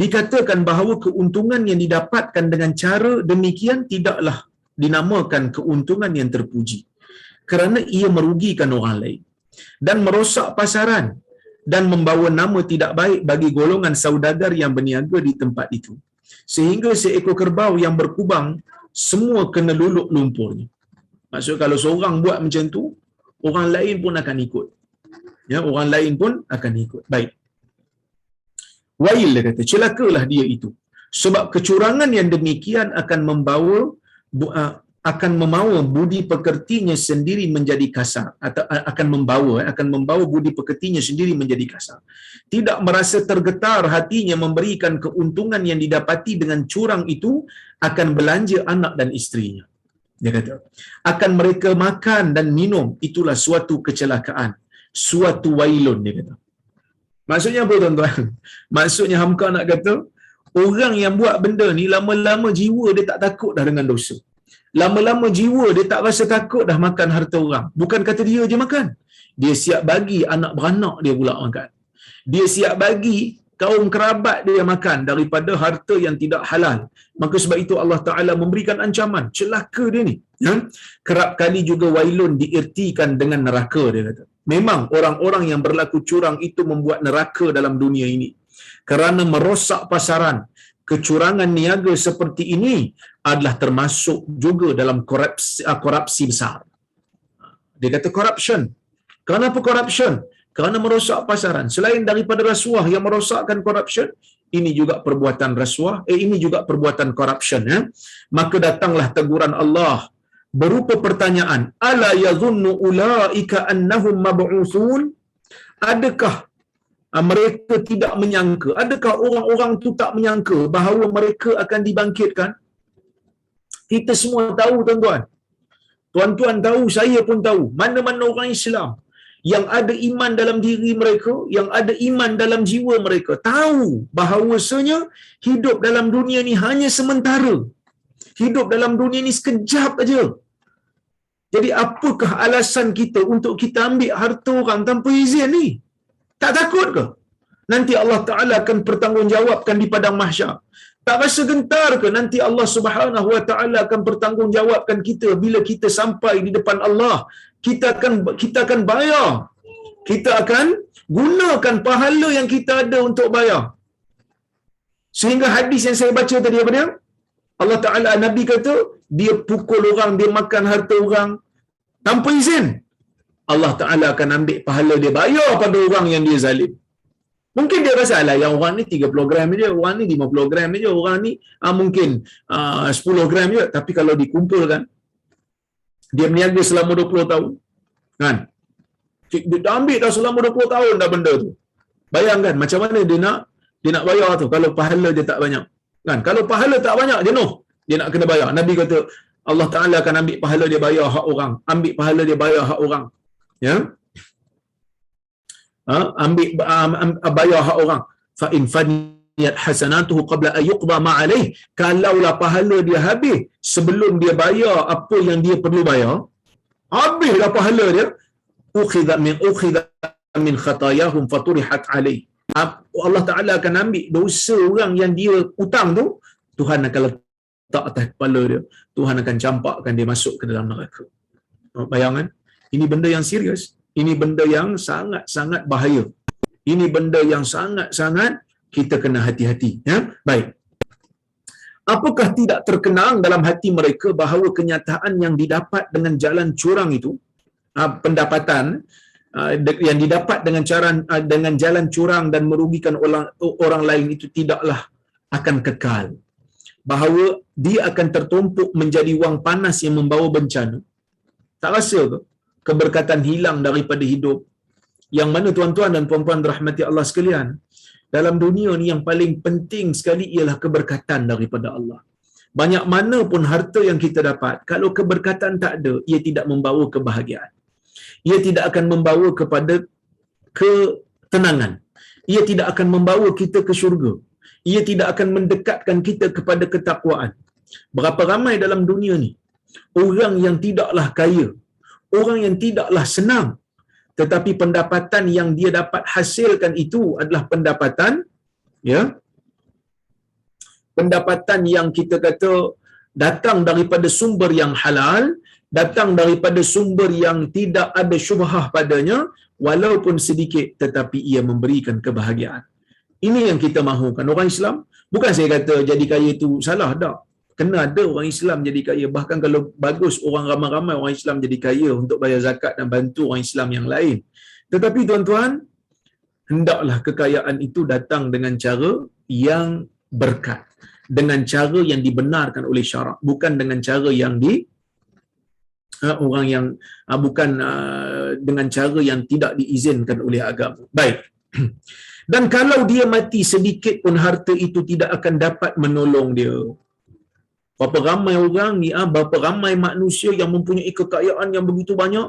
dikatakan bahawa keuntungan yang didapatkan dengan cara demikian tidaklah dinamakan keuntungan yang terpuji, kerana ia merugikan orang lain dan merosak pasaran dan membawa nama tidak baik bagi golongan saudagar yang berniaga di tempat itu, sehingga seekor kerbau yang berkubang semua kena luluk lumpurnya. Maksud kalau seorang buat macam tu, orang lain pun akan ikut. Ya, orang lain pun akan ikut. Baik. Wail dia kata, celakalah dia itu. Sebab kecurangan yang demikian akan membawa budi pekertinya sendiri menjadi kasar, atau akan membawa budi pekertinya sendiri menjadi kasar. Tidak merasa tergetar hatinya memberikan keuntungan yang didapati dengan curang itu akan belanja anak dan isterinya. Dia kata, akan mereka makan dan minum, itulah suatu kecelakaan, suatu wailun, dia kata. Maksudnya apa tuan-tuan? Maksudnya Hamka nak kata, orang yang buat benda ni lama-lama jiwa dia tak takut dah dengan dosa. Lama-lama jiwa dia tak rasa takut dah makan harta orang. Bukan kata dia je makan. Dia siap bagi anak beranak dia pula makan. Dia siap bagi kaum kerabat dia makan daripada harta yang tidak halal. Maka sebab itu Allah Ta'ala memberikan ancaman. Celaka dia ni. Ya? Kerap kali juga wailun diertikan dengan neraka, dia kata. Memang orang-orang yang berlaku curang itu membuat neraka dalam dunia ini. Kerana merosak pasaran, kecurangan niaga seperti ini adalah termasuk juga dalam korupsi besar. Dia kata corruption. Kenapa corruption? Kerana merosak pasaran. Selain daripada rasuah yang merosakkan corruption, ini juga perbuatan rasuah, ini juga perbuatan corruption. Ya? Maka datanglah teguran Allah berupa pertanyaan, ala yadhunnu ulaika annahum mab'utsun? Adakah mereka tidak menyangka, adakah orang-orang tu tak menyangka bahawa mereka akan dibangkitkan? Kita semua tahu tuan-tuan. Tuan-tuan tahu, saya pun tahu, mana-mana orang Islam yang ada iman dalam diri mereka, yang ada iman dalam jiwa mereka, tahu bahawasanya hidup dalam dunia ni hanya sementara. Hidup dalam dunia ni sekejap aja. Jadi apakah alasan kita untuk kita ambil harta orang tanpa izin ni? Tak takut ke? Nanti Allah Ta'ala akan bertanggungjawabkan di padang mahsyar. Tak rasa gentar ke nanti Allah Subhanahu Wa Ta'ala akan bertanggungjawabkan kita bila kita sampai di depan Allah? Kita akan bayar. Kita akan gunakan pahala yang kita ada untuk bayar. Sehingga hadis yang saya baca tadi apa dia? Allah Ta'ala, Nabi kata, dia pukul orang, dia makan harta orang tanpa izin. Allah Ta'ala akan ambil pahala dia, bayar pada orang yang dia zalim. Mungkin dia rasa, alah yang orang ni 30 gram je, orang ni 50 gram je, orang ni mungkin 10 gram je. Tapi kalau dikumpulkan, dia berniaga selama 20 tahun. Kan? Dia dah ambil dah selama 20 tahun dah benda tu. Bayangkan macam mana dia nak bayar tu kalau pahala dia tak banyak. Kan? Kalau pahala tak banyak, jenuh. Dia nak kena bayar. Nabi kata, Allah Ta'ala akan ambil pahala dia bayar hak orang. Ambil pahala dia bayar hak orang. Ya? Bayar hak orang. Fa in faniyat hasanatuhu qabla an yuqda ma alayh, kalaulah pahala dia habis sebelum dia bayar apa yang dia perlu bayar, habislah pahala dia, ukhidha min khatayahum faturihat alayh. Allah Ta'ala akan ambil dosa orang yang dia hutang tu, Tuhan akan letak atas kepala dia, Tuhan akan campakkan dia masuk ke dalam neraka. Bayangan, ini benda yang serius, ini benda yang sangat-sangat bahaya, ini benda yang sangat-sangat kita kena hati-hati. Ya? Baik. Apakah tidak terkenang dalam hati mereka bahawa kenyataan yang didapat dengan jalan curang itu, pendapatan yang didapat dengan jalan curang dan merugikan orang lain itu tidaklah akan kekal, bahawa dia akan tertumpuk menjadi wang panas yang membawa bencana? Tak rasa ke keberkatan hilang daripada hidup? Yang mana tuan-tuan dan puan-puan rahmati Allah sekalian, dalam dunia ni yang paling penting sekali ialah keberkatan daripada Allah. Banyak mana pun harta yang kita dapat, kalau keberkatan tak ada, ia tidak membawa kebahagiaan. Ia tidak akan membawa kepada ketenangan. Ia tidak akan membawa kita ke syurga. ia tidak akan mendekatkan kita kepada ketakwaan. Berapa ramai dalam dunia ni orang yang tidaklah kaya, orang yang tidaklah senang, tetapi pendapatan yang dia dapat hasilkan itu adalah pendapatan, ya, pendapatan yang kita kata datang daripada sumber yang halal, datang daripada sumber yang tidak ada syubhah padanya, walaupun sedikit tetapi ia memberikan kebahagiaan. Ini yang kita mahukan. Orang Islam, bukan saya kata jadi kaya itu salah, tak. Kena ada orang Islam jadi kaya. Bahkan kalau bagus orang ramai-ramai orang Islam jadi kaya untuk bayar zakat dan bantu orang Islam yang lain. Tetapi tuan-tuan, hendaklah kekayaan itu datang dengan cara yang berkat, dengan cara yang dibenarkan oleh syarak, bukan dengan cara yang orang yang bukan dengan cara yang tidak diizinkan oleh agama. Baik. Dan kalau dia mati sedikit pun harta itu tidak akan dapat menolong dia. Berapa ramai orang ni, berapa ramai manusia yang mempunyai kekayaan yang begitu banyak,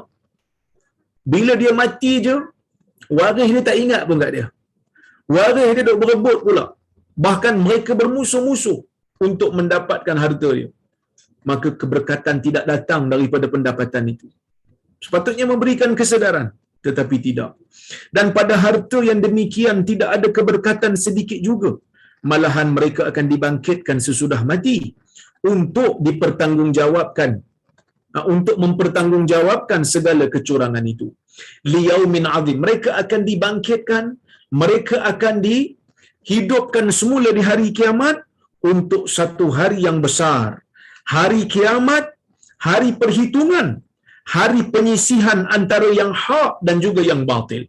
bila dia mati je, waris dia tak ingat pun kat dia. Waris dia duk berebut pula. Bahkan mereka bermusuh-musuh untuk mendapatkan harta dia. Maka keberkatan tidak datang daripada pendapatan itu. Sepatutnya memberikan kesedaran, tetapi tidak. Dan pada harta yang demikian tidak ada keberkatan sedikit juga. Malahan mereka akan dibangkitkan sesudah mati untuk dipertanggungjawabkan, untuk mempertanggungjawabkan segala kecurangan itu. Liyaumin azim, mereka akan dibangkitkan, mereka akan dihidupkan semula di hari kiamat untuk satu hari yang besar. Hari kiamat, hari perhitungan, hari penyisihan antara yang hak dan juga yang batil.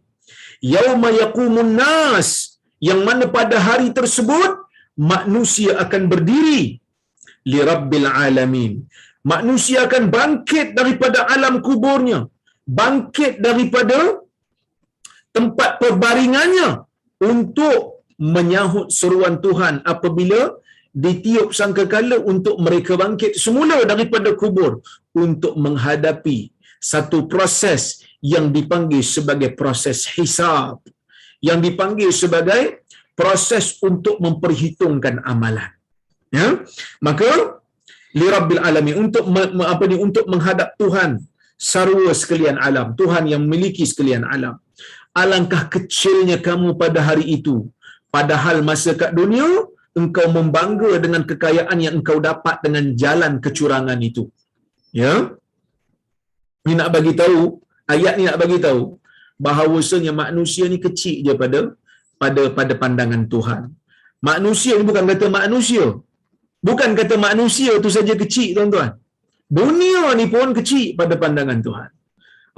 Yauma yaqumun nas, yang mana pada hari tersebut manusia akan berdiri li rabbil alamin. Manusia akan bangkit daripada alam kuburnya, bangkit daripada tempat perbaringannya untuk menyahut seruan Tuhan apabila ditiup sangkakala untuk mereka bangkit semula daripada kubur untuk menghadapi satu proses yang dipanggil sebagai proses hisab, yang dipanggil sebagai proses untuk memperhitungkan amalan. Ya, maka li rabbil alamin, untuk menghadap Tuhan sarwa sekalian alam, Tuhan yang memiliki sekalian alam. Alangkah kecilnya kamu pada hari itu, padahal masa kat dunia engkau membangga dengan kekayaan yang engkau dapat dengan jalan kecurangan itu. Ya, ni nak bagi tahu, ayat ni nak bagi tahu bahawasanya manusia ni kecil je pada pandangan Tuhan. Manusia ni bukan kata manusia. Bukan kata manusia tu saja kecil, tuan-tuan. Dunia ni pun kecil pada pandangan Tuhan.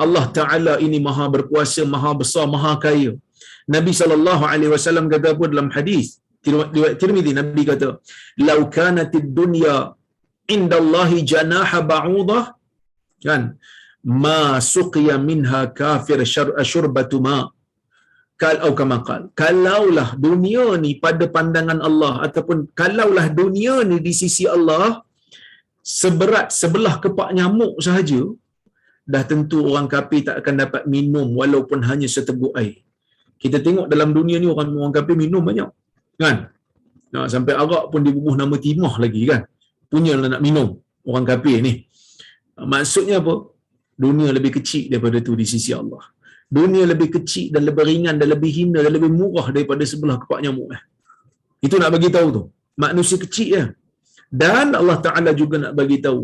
Allah Ta'ala ini maha berkuasa, maha besar, maha kaya. Nabi SAW kata apa dalam hadis riwayat Tirmizi, Nabi kata, "Lau kanatid dunya indallahi janaha ba'udah," kan, "ma suqiya minha kafir syurbatu ma." Kalau kama qal, kalaulah dunia ni pada pandangan Allah, ataupun kalaulah dunia ni di sisi Allah seberat sebelah kepak nyamuk sahaja, dah tentu orang kafir tak akan dapat minum walaupun hanya seteguk air. Kita tengok dalam dunia ni orang kafir minum banyak, kan? Sampai arak pun dibubuh nama timah lagi, kan? Punyalah nak minum orang kafir ni. Maksudnya apa? Dunia lebih kecil daripada tu di sisi Allah. Dunia lebih kecil dan lebih ringan dan lebih hina dan lebih murah daripada sebelah kepak nyamuk. Itu nak bagi tahu tu. Manusia kecil ya. Dan Allah Ta'ala juga nak bagi tahu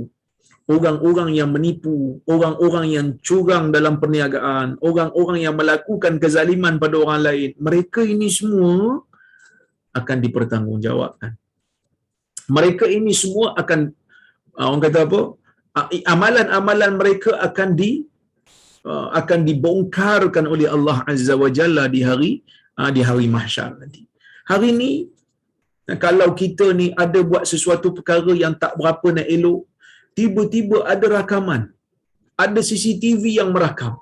orang-orang yang menipu, orang-orang yang curang dalam perniagaan, orang-orang yang melakukan kezaliman pada orang lain, mereka ini semua akan dipertanggungjawabkan. Mereka ini semua akan, orang kata apa, amalan-amalan mereka akan dibongkarkan oleh Allah Azza wa Jalla di hari mahsyar nanti. Hari ni kalau kita ni ada buat sesuatu perkara yang tak berapa nak elok, tiba-tiba ada rakaman, ada CCTV yang merakam,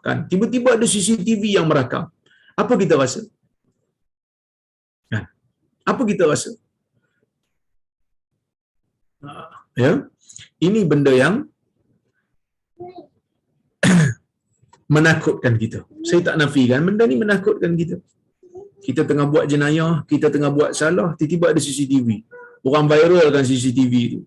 kan? Tiba-tiba ada CCTV yang merakam. Apa kita rasa? Kan? Apa kita rasa? Ya, ini benda yang menakutkan kita. Saya tak nafikan benda ni menakutkan kita. Kita tengah buat jenayah, kita tengah buat salah, tiba-tiba ada CCTV. Orang viralkan CCTV tu.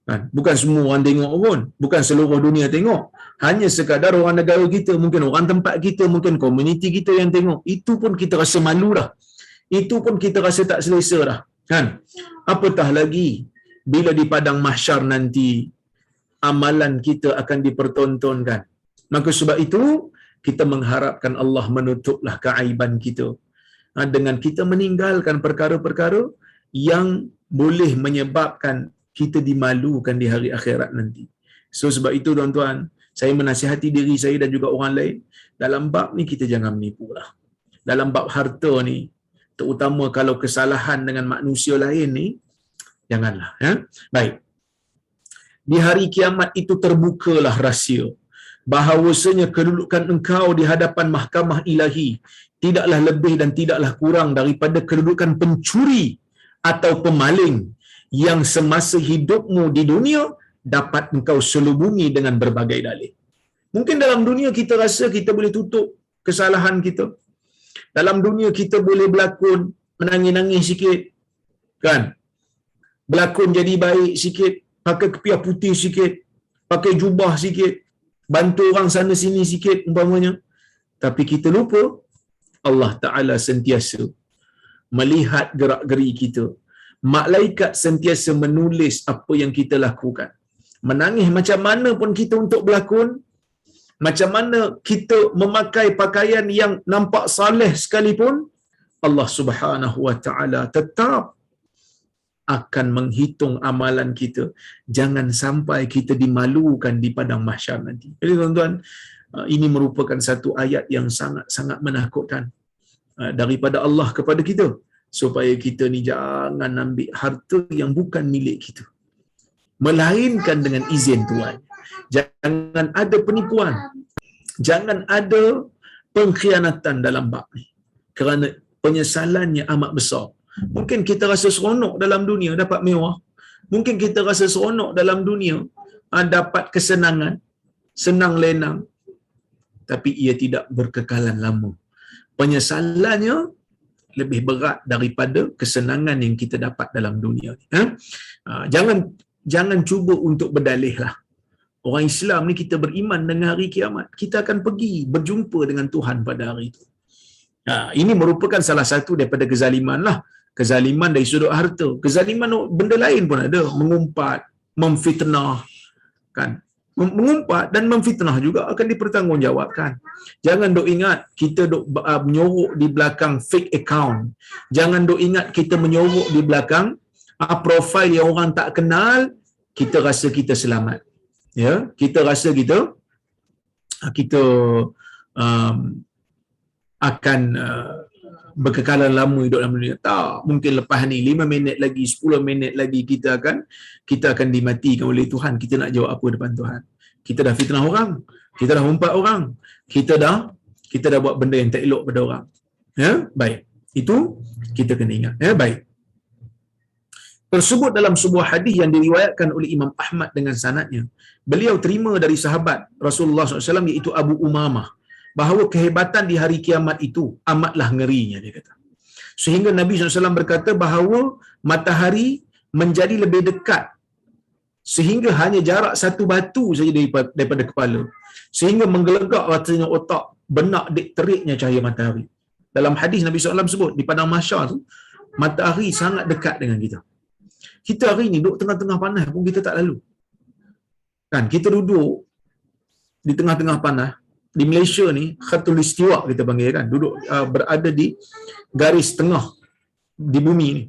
Kan? Bukan semua orang tengok pun. Bukan seluruh dunia tengok. Hanya sekadar orang negara kita, mungkin orang tempat kita, mungkin komuniti kita yang tengok. Itu pun kita rasa malu dah. Itu pun kita rasa tak selesa dah. Kan? Apatah lagi bila di padang mahsyar nanti amalan kita akan dipertontonkan. Maka sebab itu kita mengharapkan Allah menutuplah keaiban kita dengan kita meninggalkan perkara-perkara yang boleh menyebabkan kita dimalukan di hari akhirat nanti. So sebab itu tuan-tuan, saya menasihati diri saya dan juga orang lain, dalam bab ni kita jangan menipu lah. Dalam bab harta ni, terutama kalau kesalahan dengan manusia lain ni, janganlah. Ya? Baik. Di hari kiamat itu terbukalah rahsia bahawasanya kedudukan engkau di hadapan mahkamah ilahi tidaklah lebih dan tidaklah kurang daripada kedudukan pencuri atau pemaling yang semasa hidupmu di dunia dapat engkau selubungi dengan berbagai dalih. Mungkin dalam dunia kita rasa kita boleh tutup kesalahan kita. Dalam dunia kita boleh berlakon menangis-nangis sikit. Kan? Berlakon jadi baik sikit, pakai kepiah putih sikit, pakai jubah sikit, bantu orang sana sini sikit umpamanya. Tapi kita lupa Allah Ta'ala sentiasa melihat gerak-geri kita. Malaikat sentiasa menulis apa yang kita lakukan. Menangis macam mana pun kita untuk berlakon, macam mana kita memakai pakaian yang nampak saleh sekalipun, Allah Subhanahu Wa Ta'ala tetap akan menghitung amalan kita. Jangan sampai kita dimalukan di padang mahsyar nanti. Jadi tuan-tuan, ini merupakan satu ayat yang sangat-sangat menakutkan daripada Allah kepada kita, supaya kita ni jangan ambil harta yang bukan milik kita, melainkan dengan izin Tuhan. Jangan ada penipuan, jangan ada pengkhianatan dalam bab ni, kerana penyesalannya amat besar. Mungkin kita rasa seronok dalam dunia dapat mewah, mungkin kita rasa seronok dalam dunia dapat kesenangan, senang lenang, tapi ia tidak berkekalan lama. Penyesalannya lebih berat daripada kesenangan yang kita dapat dalam dunia ni. Jangan cuba untuk berdalih lah. Orang Islam ni kita beriman dengan hari kiamat. Kita akan pergi berjumpa dengan Tuhan pada hari itu. Ini merupakan salah satu daripada kezaliman lah. Kezaliman dari sudut harta. Kezaliman benda lain pun ada. Mengumpat, memfitnah. Kan? Mengumpat dan memfitnah juga akan dipertanggungjawabkan. Jangan dok ingat kita dok menyorok di belakang fake account. Jangan dok ingat kita menyorok di belakang profil yang orang tak kenal, kita rasa kita selamat. Ya, kita rasa kita akan berkekalan lama hidup dalam dunia. Tak, mungkin lepas ni 5 minit lagi, 10 minit lagi kita akan dimatikan oleh Tuhan. Kita nak jawab apa depan Tuhan? Kita dah fitnah orang, kita dah umpat orang, kita dah buat benda yang tak elok pada orang. Ya, baik. Itu kita kena ingat. Ya, baik. Tersebut dalam sebuah hadis yang diriwayatkan oleh Imam Ahmad dengan sanadnya. Beliau terima dari sahabat Rasulullah SAW iaitu Abu Umamah, bahawa kehebatan di hari kiamat itu amatlah ngerinya, dia kata. Sehingga Nabi SAW berkata bahawa matahari menjadi lebih dekat sehingga hanya jarak satu batu saja daripada kepala, sehingga menggelegak rasanya otak, benak teriknya cahaya matahari. Dalam hadis Nabi SAW sebut di padang mahsyar tu, matahari sangat dekat dengan kita. Kita hari ni duduk tengah-tengah panas pun kita tak lalu. Kan, kita duduk di tengah-tengah panas. Di Malaysia ni, khatul istiwa kita panggil kan, duduk berada di garis tengah di bumi ni.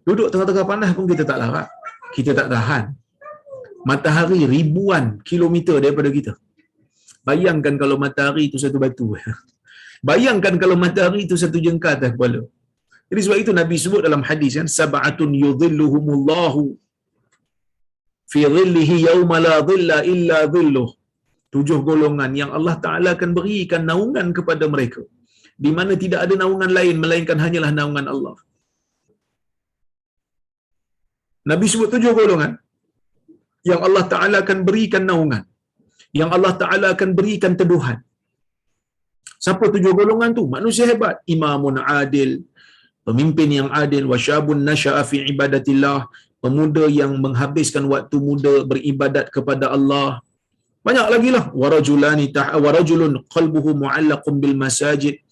Duduk tengah-tengah panas pun kita tak larat. Kita tak tahan. Matahari ribuan kilometer daripada kita. Bayangkan kalau matahari itu satu batu. Bayangkan kalau matahari itu satu jengkal atas kepala. Jadi sebab itu Nabi sebut dalam hadis kan, sab'atun yudhilluhumullahu fi dhillihi yawma la dhilla illa dhilluh. 7 golongan yang Allah Ta'ala akan berikan naungan kepada mereka, di mana tidak ada naungan lain melainkan hanyalah naungan Allah. Nabi sebut 7 golongan yang Allah Ta'ala akan berikan naungan, yang Allah Ta'ala akan berikan teduhan. Siapa 7 golongan tu? Manusia hebat, imamun adil, pemimpin yang adil, wasyabun nasya'a fi ibadatillah, pemuda yang menghabiskan waktu muda beribadat kepada Allah. Banyak lagi lah. Warajulun qalbuhu mu'allaqun bil masajid,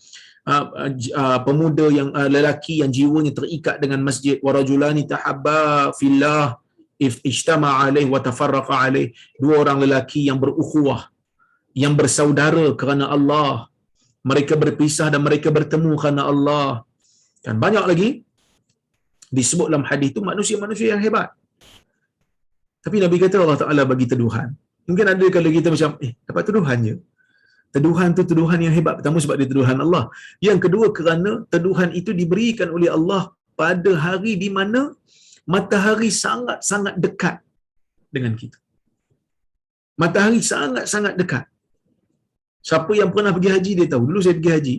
pemuda yang lelaki yang jiwanya terikat dengan masjid. Warajulani tahabba fillah ijtama alaih wa tafarraqa alaih, dua orang lelaki yang berukhuwah, yang bersaudara kerana Allah, mereka berpisah dan mereka bertemu kerana Allah. Dan banyak lagi disebut dalam hadis tu manusia-manusia yang hebat. Tapi Nabi kata Allah Ta'ala bagi teduhan. Mungkin ada kalau kita macam dapat teduhan je. Teduhan tu teduhan yang hebat. Pertama sebab dia teduhan Allah. Yang kedua kerana teduhan itu diberikan oleh Allah pada hari di mana matahari sangat-sangat dekat dengan kita. Matahari sangat-sangat dekat. Siapa yang pernah pergi haji dia tahu. Dulu saya pergi haji.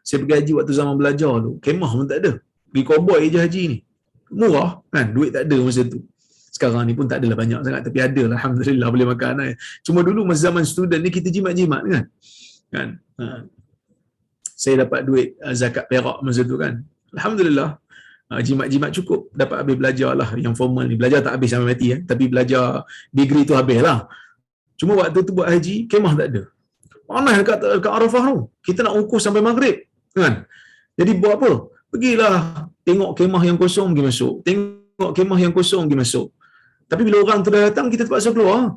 Saya pergi haji waktu zaman belajar tu. Kemah pun tak ada. Pergi cowboy je haji ni. Murah kan. Duit tak ada masa tu. Sekarang ni pun tak adalah banyak sangat. Tapi ada lah. Alhamdulillah boleh makan. Cuma dulu masa zaman student ni kita jimat-jimat kan. Saya dapat duit zakat perak masa tu kan. Alhamdulillah. Jimat-jimat cukup. Dapat habis belajar lah. Yang formal ni. Belajar tak habis sampai mati. Tapi belajar degree tu habis lah. Cuma waktu tu buat haji, kemah tak ada. Panas dekat Arafah tu. Kita nak ukur sampai maghrib. Kan? Jadi buat apa? Pergilah tengok kemah yang kosong pergi masuk. Tengok kemah yang kosong pergi masuk. Tapi bila orang tu dah datang, kita terpaksa keluar.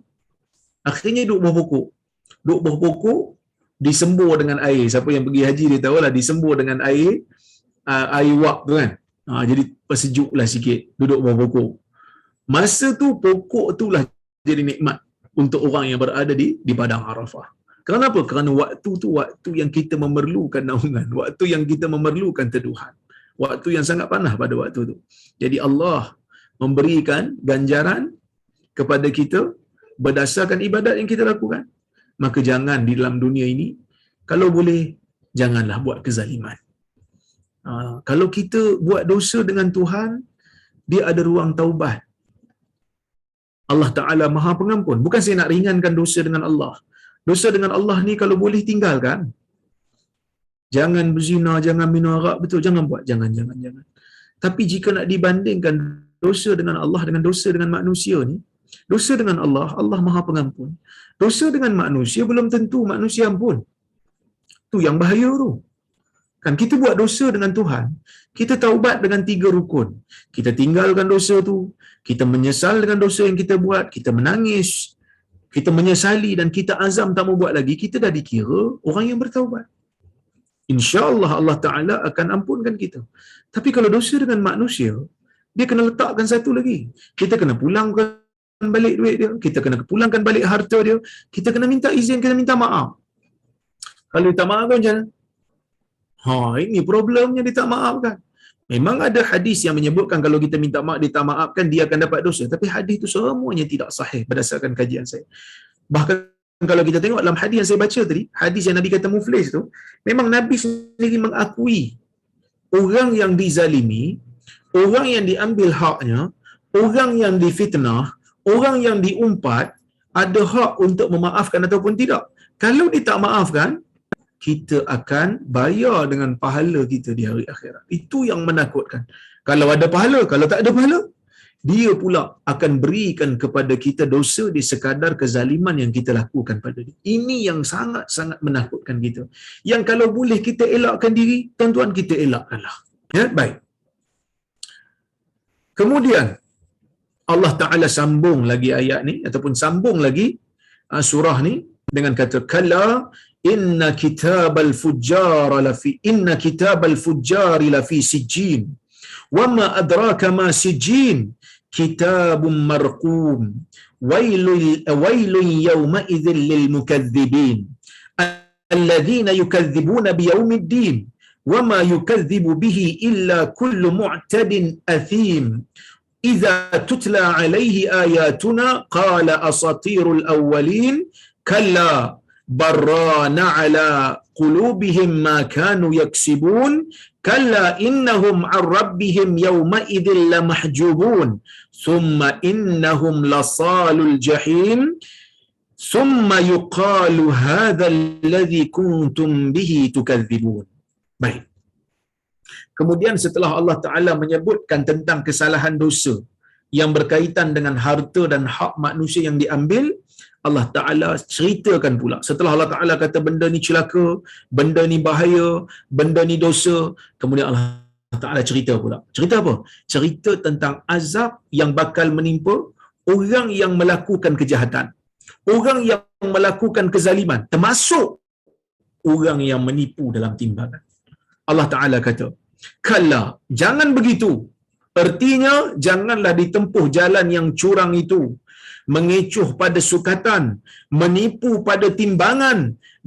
Akhirnya duduk bawah pokok. Duduk bawah pokok, disembur dengan air. Siapa yang pergi haji dia tahulah, disembur dengan air wak tu kan. Jadi persejuklah sikit duduk bawah pokok. Masa tu pokok tu lah jadi nikmat untuk orang yang berada di padang Arafah. Kenapa? Kerana waktu tu waktu yang kita memerlukan naungan, waktu yang kita memerlukan teduhan, waktu yang sangat panas pada waktu tu. Jadi Allah memberikan ganjaran kepada kita berdasarkan ibadat yang kita lakukan. Maka jangan di dalam dunia ini, kalau boleh, janganlah buat kezaliman. Kalau kita buat dosa dengan Tuhan, dia ada ruang taubat. Allah Ta'ala Maha Pengampun. Bukan saya nak ringankan dosa dengan Allah. Dosa dengan Allah ni kalau boleh tinggalkan. Jangan berzina, jangan minum arak, betul, jangan buat, jangan. Tapi jika nak dibandingkan dosa dengan Allah dengan dosa dengan manusia ni, dosa dengan Allah, Allah Maha Pengampun. Dosa dengan manusia belum tentu manusia ampun. Tu yang bahaya tu. Kan kita buat dosa dengan Tuhan, kita taubat dengan 3 rukun. Kita tinggalkan dosa tu, kita menyesal dengan dosa yang kita buat, kita menangis, kita menyesali dan kita azam tak mau buat lagi, kita dah dikira orang yang bertaubat. InsyaAllah Allah Ta'ala akan ampunkan kita. Tapi kalau dosa dengan manusia, dia kena letakkan satu lagi. Kita kena pulangkan balik duit dia, kita kena pulangkan balik harta dia, kita kena minta izin, kita minta maaf. Kalau dia tak maafkan macam mana? Ini problemnya dia tak maafkan. Memang ada hadis yang menyebutkan kalau kita minta maaf, dia tak maafkan, dia akan dapat dosa. Tapi hadis itu semuanya tidak sahih berdasarkan kajian saya. Bahkan kalau kita tengok dalam hadis yang saya baca tadi, hadis yang Nabi kata muflis tu, memang Nabi sendiri mengakui orang yang dizalimi, orang yang diambil haknya, orang yang difitnah, orang yang diumpat, ada hak untuk memaafkan ataupun tidak. Kalau dia tak maafkan, kita akan bayar dengan pahala kita di hari akhirat. Itu yang menakutkan. Kalau ada pahala, kalau tak ada pahala, dia pula akan berikan kepada kita dosa di sekadar kezaliman yang kita lakukan pada dia. Ini yang sangat-sangat menakutkan kita. Yang kalau boleh kita elakkan diri, tuan-tuan, kita elakkanlah. Ya, baik. Kemudian Allah Ta'ala sambung lagi ayat ni, ataupun sambung lagi surah ni dengan kata kalla inna kitabal fujjari lafi sijjin wama adraka ma sijjin kitabun marqum wailun yawma idzil lil mukaththibin alladhina yukadzibuna biyaumiddin wama yukadzibu bihi illa kullu mu'tadin athim idza tutla alayhi ayatuna qala asatirul awwalin kalla barrana ala qulubihim ma kanu yaksibun kalla innahum an rabbihim yawma idzil lamahjubun thumma innahum lasalul jahim Summa yuqalu hadzal ladzi kuntum bihi tukadzibun. Baik. Kemudian setelah Allah Ta'ala menyebutkan tentang kesalahan dosa yang berkaitan dengan harta dan hak manusia yang diambil, Allah Ta'ala ceritakan pula. Setelah Allah Ta'ala kata benda ni celaka, benda ni bahaya, benda ni dosa, kemudian Allah Ta'ala cerita pula. Cerita apa? Cerita tentang azab yang bakal menimpa orang yang melakukan kejahatan, orang yang melakukan kezaliman, termasuk orang yang menipu dalam timbangan. Allah Ta'ala kata, kalla, jangan begitu. Artinya, janganlah ditempuh jalan yang curang itu, mengecoh pada sukatan, menipu pada timbangan,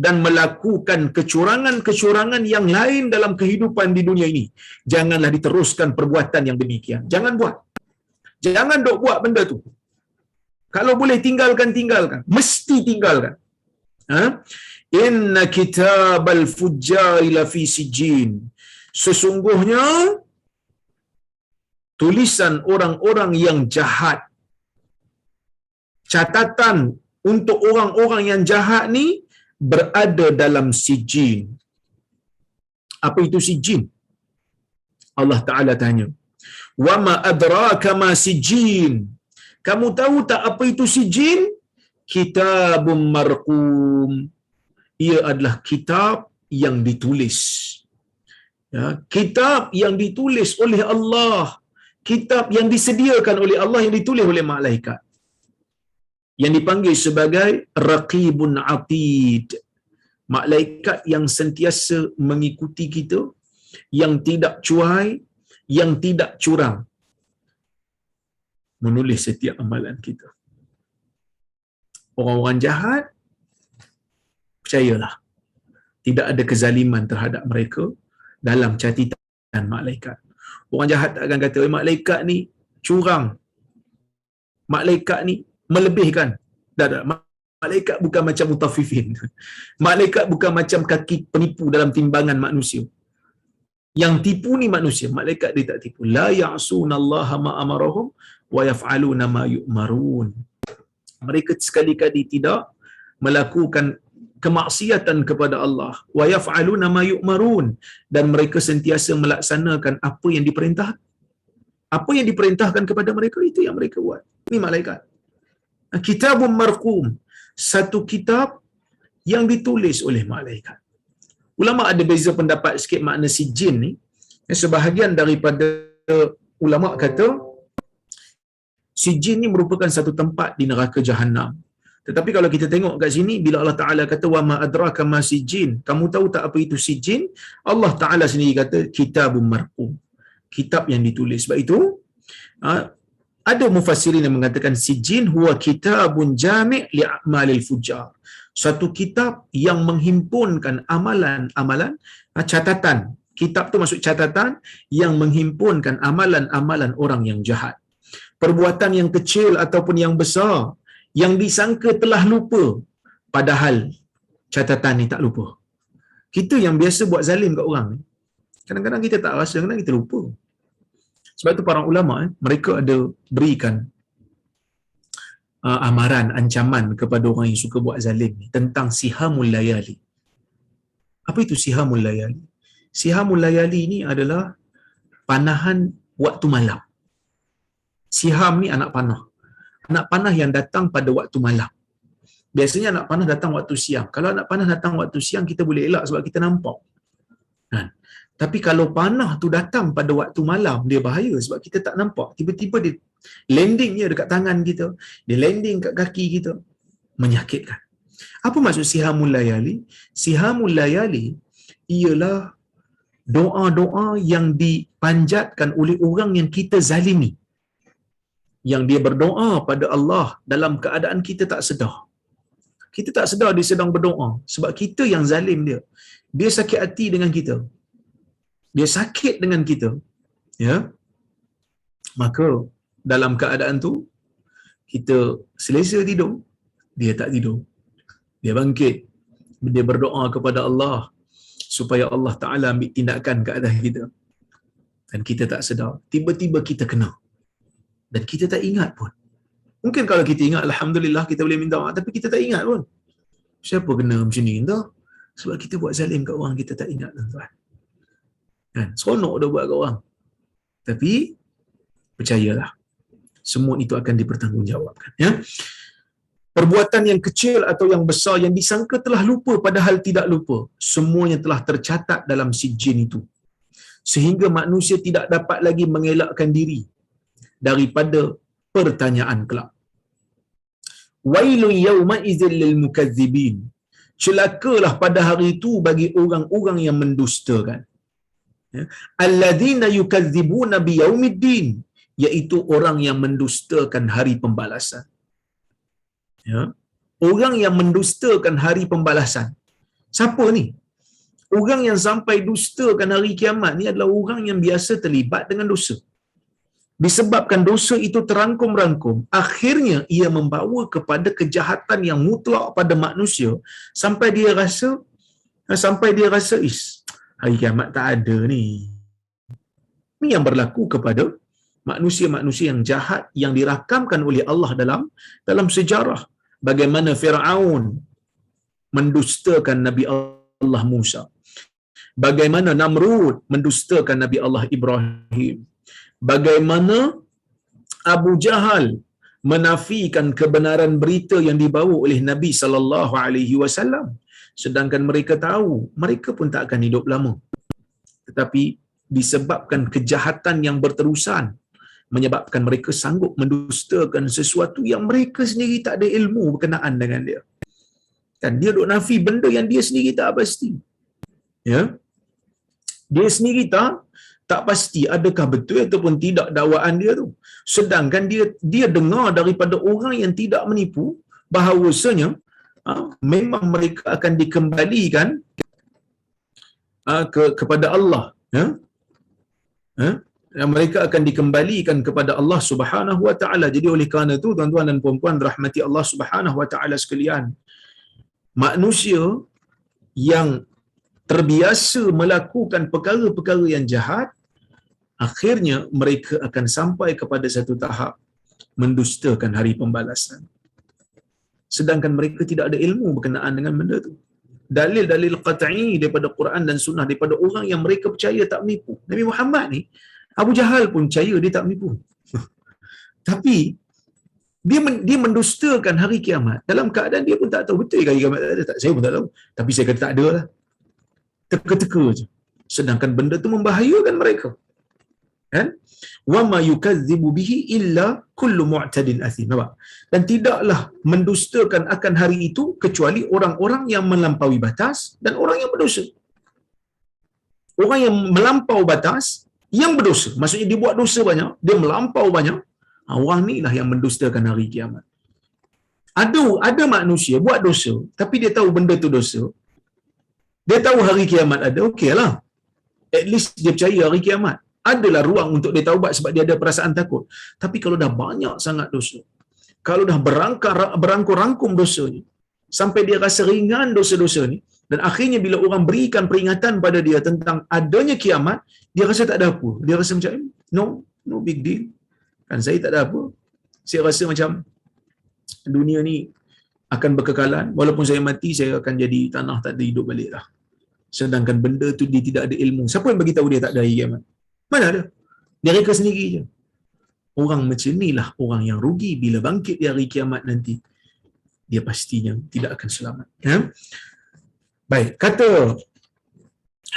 dan melakukan kecurangan-kecurangan yang lain dalam kehidupan di dunia ini. Janganlah diteruskan perbuatan yang demikian. Jangan buat. Jangan dok buat benda tu. Kalau boleh tinggalkan. Mesti tinggalkan. Inna kitabal fujjari lafi sijjin. Sesungguhnya tulisan orang-orang yang jahat, catatan untuk orang-orang yang jahat ni berada dalam sijjin. Apa itu sijjin? Allah Ta'ala tanya, wa ma adraka ma sijjin. Kamu tahu tak apa itu sijjin? Kitabun marqum. Ia adalah kitab yang ditulis. Ya, kitab yang ditulis oleh Allah, kitab yang disediakan oleh Allah, yang ditulis oleh malaikat, yang dipanggil sebagai Raqibun Atid, malaikat yang sentiasa mengikuti kita, yang tidak cuai, yang tidak curang, menulis setiap amalan kita. Orang-orang jahat, percayalah, tidak ada kezaliman terhadap mereka dalam catatan malaikat. Orang jahat tak akan kata, malaikat ni curang, malaikat ni melebihkan. Tak. Malaikat bukan macam mutaffifin. Malaikat bukan macam kaki penipu dalam timbangan manusia. Yang tipu ni manusia, malaikat dia tak tipu. La ya'sunallaha ma amarahum wa yaf'aluna ma yu'marun. Mereka sekali-kali tidak melakukan kemaksiatan kepada Allah, wa yaf'aluna ma yu'marun, dan mereka sentiasa melaksanakan apa yang diperintahkan. Apa yang diperintahkan kepada mereka, itu yang mereka buat. Ini malaikat. Kitabun marqum, satu kitab yang ditulis oleh malaikat. Ulama ada beza pendapat sikit makna sijin ni. Sebahagian daripada ulama kata sijin ni merupakan satu tempat di neraka Jahannam. Tetapi kalau kita tengok kat sini, bila Allah Ta'ala kata wa ma adraka ma sijin, kamu tahu tak apa itu sijin? Allah Ta'ala sendiri kata kitabun marqum, kitab yang ditulis. Sebab itu ada mufassirin yang mengatakan sijin huwa kitabun jami' li'amalil fujjar, satu kitab yang menghimpunkan amalan-amalan, catatan. Kitab tu maksud catatan yang menghimpunkan amalan-amalan orang yang jahat, perbuatan yang kecil ataupun yang besar, yang disangka telah lupa, padahal catatan ni tak lupa. Kita yang biasa buat zalim kat orang ni, kadang-kadang kita tak rasa, kadang-kadang kita lupa. Sebab tu para ulama mereka ada berikan amaran, ancaman kepada orang yang suka buat zalim ni tentang sihamul layali. Apa itu sihamul layali? Sihamul layali ni adalah panahan waktu malam. Siham ni anak panah. Anak panah yang datang pada waktu malam. Biasanya anak panah datang waktu siang. Kalau anak panah datang waktu siang, kita boleh elak sebab kita nampak. Tapi kalau panah tu datang pada waktu malam, dia bahaya sebab kita tak nampak. Tiba-tiba dia landingnya dekat tangan kita, dia landing kat kaki kita, menyakitkan. Apa maksud sihamul layali? Sihamul layali ialah doa-doa yang dipanjatkan oleh orang yang kita zalimi, yang dia berdoa pada Allah dalam keadaan kita tak sedar. Kita tak sedar dia sedang berdoa sebab kita yang zalim dia. Dia sakit hati dengan kita, dia sakit dengan kita, ya. Maka dalam keadaan tu kita selesa tidur, dia tak tidur. Dia bangkit, dia berdoa kepada Allah supaya Allah Ta'ala ambil tindakan ke atas kita. Dan kita tak sedar, tiba-tiba kita kena. Dan kita tak ingat pun. Mungkin kalau kita ingat, alhamdulillah kita boleh minta maaf, tapi kita tak ingat pun. Siapa kena macam ni entah? Sebab kita buat zalim kat orang, kita tak ingat, tuan. Kan? Seronok dah buat kat orang. Tapi percayalah, semua itu akan dipertanggungjawabkan, ya. Perbuatan yang kecil atau yang besar yang disangka telah lupa padahal tidak lupa, semuanya telah tercatat dalam sijin itu, sehingga manusia tidak dapat lagi mengelakkan diri daripada pertanyaan kelak. Wailun yawma idzil lil mukazzibin, celakalah pada hari itu bagi orang-orang yang mendustakan, ya. Alladzina yukazzibuna biyaumiddin, iaitu orang yang mendustakan hari pembalasan, ya. Orang yang mendustakan hari pembalasan, siapa ni? Orang yang sampai dustakan hari kiamat ni adalah orang yang biasa terlibat dengan dosa. Disebabkan dosa itu terangkum-rangkum, akhirnya ia membawa kepada kejahatan yang mutlak pada manusia sampai dia rasa hari kiamat tak ada ni. Ini yang berlaku kepada manusia-manusia yang jahat yang dirakamkan oleh Allah dalam sejarah. Bagaimana Fir'aun mendustakan Nabi Allah Musa. Bagaimana Namrud mendustakan Nabi Allah Ibrahim. Bagaimana Abu Jahal menafikan kebenaran berita yang dibawa oleh Nabi sallallahu alaihi wasallam, sedangkan mereka tahu mereka pun tak akan hidup lama. Tetapi disebabkan kejahatan yang berterusan menyebabkan mereka sanggup mendustakan sesuatu yang mereka sendiri tak ada ilmu berkenaan dengan dia. Dan dia duk nafi benda yang dia sendiri tak pasti. Ya. Dia sendiri tak pasti adakah betul ataupun tidak dakwaan dia tu. Sedangkan dia dengar daripada orang yang tidak menipu bahawasanya memang mereka akan dikembalikan kepada Allah, ya. Mereka akan dikembalikan kepada Allah Subhanahu wa taala. Jadi oleh kerana itu, tuan-tuan dan puan-puan rahmati Allah Subhanahu wa taala sekalian, manusia yang terbiasa melakukan perkara-perkara yang jahat, akhirnya mereka akan sampai kepada satu tahap mendustakan hari pembalasan. Sedangkan mereka tidak ada ilmu berkenaan dengan benda tu. Dalil-dalil qat'i daripada Quran dan Sunnah, daripada orang yang mereka percaya tak menipu. Nabi Muhammad ni, Abu Jahal pun percaya dia tak menipu. Tapi dia mendustakan hari kiamat dalam keadaan dia pun tak tahu betul hari kiamat tak ada. Saya pun tak tahu. Tapi saya kata tak ada lah. Teka-teka je. Sedangkan benda tu membahayakan mereka. Kan? Wa ma yukadzibu bihi illa kullu mu'tadin athim. Nampak? Dan tidaklah mendustakan akan hari itu kecuali orang-orang yang melampaui batas dan orang yang berdosa. Orang yang melampau batas, yang berdosa. Maksudnya dia buat dosa banyak, dia melampau banyak. Orang ni lah yang mendustakan hari kiamat. Ada manusia buat dosa, tapi dia tahu benda tu dosa. Dia tahu hari kiamat ada, okeylah. At least dia percaya hari kiamat. Adalah ruang untuk dia taubat sebab dia ada perasaan takut. Tapi kalau dah banyak sangat dosa, kalau dah berangkum dosanya, sampai dia rasa ringan dosa-dosa ni, dan akhirnya bila orang berikan peringatan pada dia tentang adanya kiamat, dia rasa tak ada apa. Dia rasa macam, no big deal. Kan saya tak ada apa. Saya rasa macam dunia ni akan berkekalan. Walaupun saya mati, saya akan jadi tanah, tak ada hidup balik lah. Sedangkan benda tu dia tidak ada ilmu. Siapa yang bagi tahu dia tak ada hari kiamat? Mana ada? Dia reka sendiri je. Orang macam inilah orang yang rugi bila bangkit di hari kiamat nanti. Dia pastinya tidak akan selamat. Ya? Baik, kata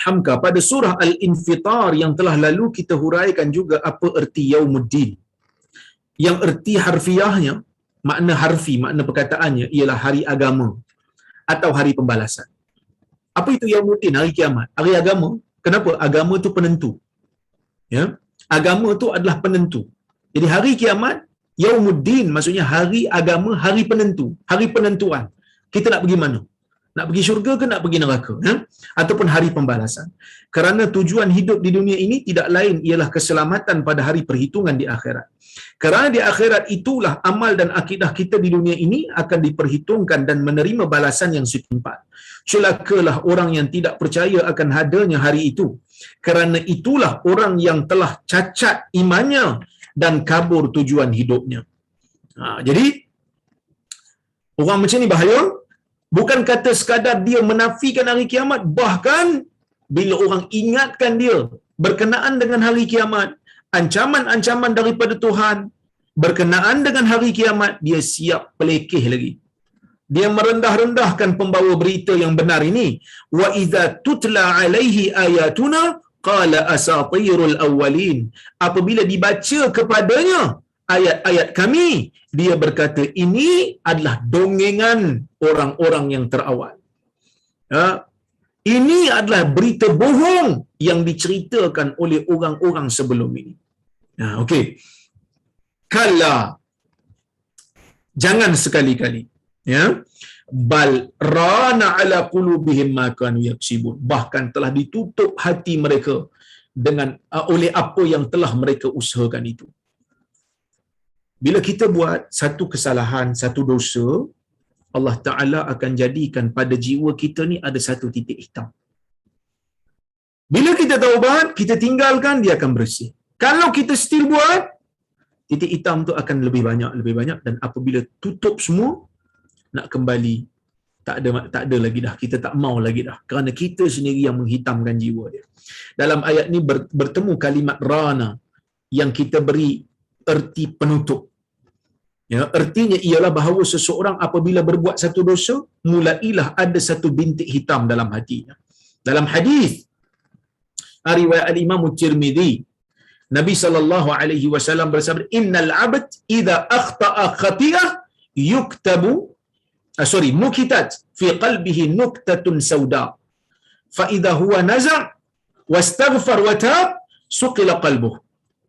Hamka pada surah Al-Infitar yang telah lalu kita huraikan juga apa erti Yaumuddin. Yang erti harfiahnya, makna harfi, makna perkataannya ialah hari agama atau hari pembalasan. Apa itu Yaumuddin? Hari kiamat. Hari agama. Kenapa? Agama tu penentu. Ya, agama tu adalah penentu. Jadi hari kiamat, Yaumuddin maksudnya hari agama, hari penentu, hari penentuan. Kita nak pergi mana? Nak pergi syurga ke nak pergi neraka? Ya? Ataupun hari pembalasan. Kerana tujuan hidup di dunia ini tidak lain ialah keselamatan pada hari perhitungan di akhirat. Kerana di akhirat itulah amal dan akidah kita di dunia ini akan diperhitungkan dan menerima balasan yang setimpal. Celakalah orang yang tidak percaya akan adanya hari itu. Kerana itulah orang yang telah cacat imannya dan kabur tujuan hidupnya. Jadi orang macam ni bahaya. Bukan kata sekadar dia menafikan hari kiamat, bahkan bila orang ingatkan dia berkenaan dengan hari kiamat, ancaman-ancaman daripada Tuhan berkenaan dengan hari kiamat, dia siap pelekeh lagi. Dia merendah-rendahkan pembawa berita yang benar ini. Wa idza tutla alaihi ayatuna qala asatirul awwalin. Apabila dibaca kepadanya ayat-ayat kami, dia berkata ini adalah dongengan orang-orang yang terawal. Ini adalah berita bohong yang diceritakan oleh orang-orang sebelum ini. Okey. Kala, jangan sekali-kali, ya, bal rana ala qulubihim ma kanu yaksibun, bahkan telah ditutup hati mereka dengan oleh apa yang telah mereka usahakan itu. Bila kita buat satu kesalahan, satu dosa, Allah Ta'ala akan jadikan pada jiwa kita ni ada satu titik hitam. Bila kita taubat, kita tinggalkan, dia akan bersih. Kalau kita still buat, titik hitam tu akan lebih banyak, dan apabila tutup semua, nak kembali tak ada lagi dah, kita tak mau lagi dah, kerana kita sendiri yang menghitamkan jiwa dia. Dalam ayat ni bertemu kalimat rana yang kita beri erti penutup. Ya, ertinya ialah bahawa seseorang apabila berbuat satu dosa, mulailah ada satu bintik hitam dalam hatinya. Dalam hadis riwayat al-Imam Tirmizi, Nabi sallallahu alaihi wasallam bersabda, innal 'abd idza akhta'a khati'ah yuktabu nukitat fi qalbihi nuktatun sauda fa idza huwa naza' wastaghfar wa tab suqila qalbuhu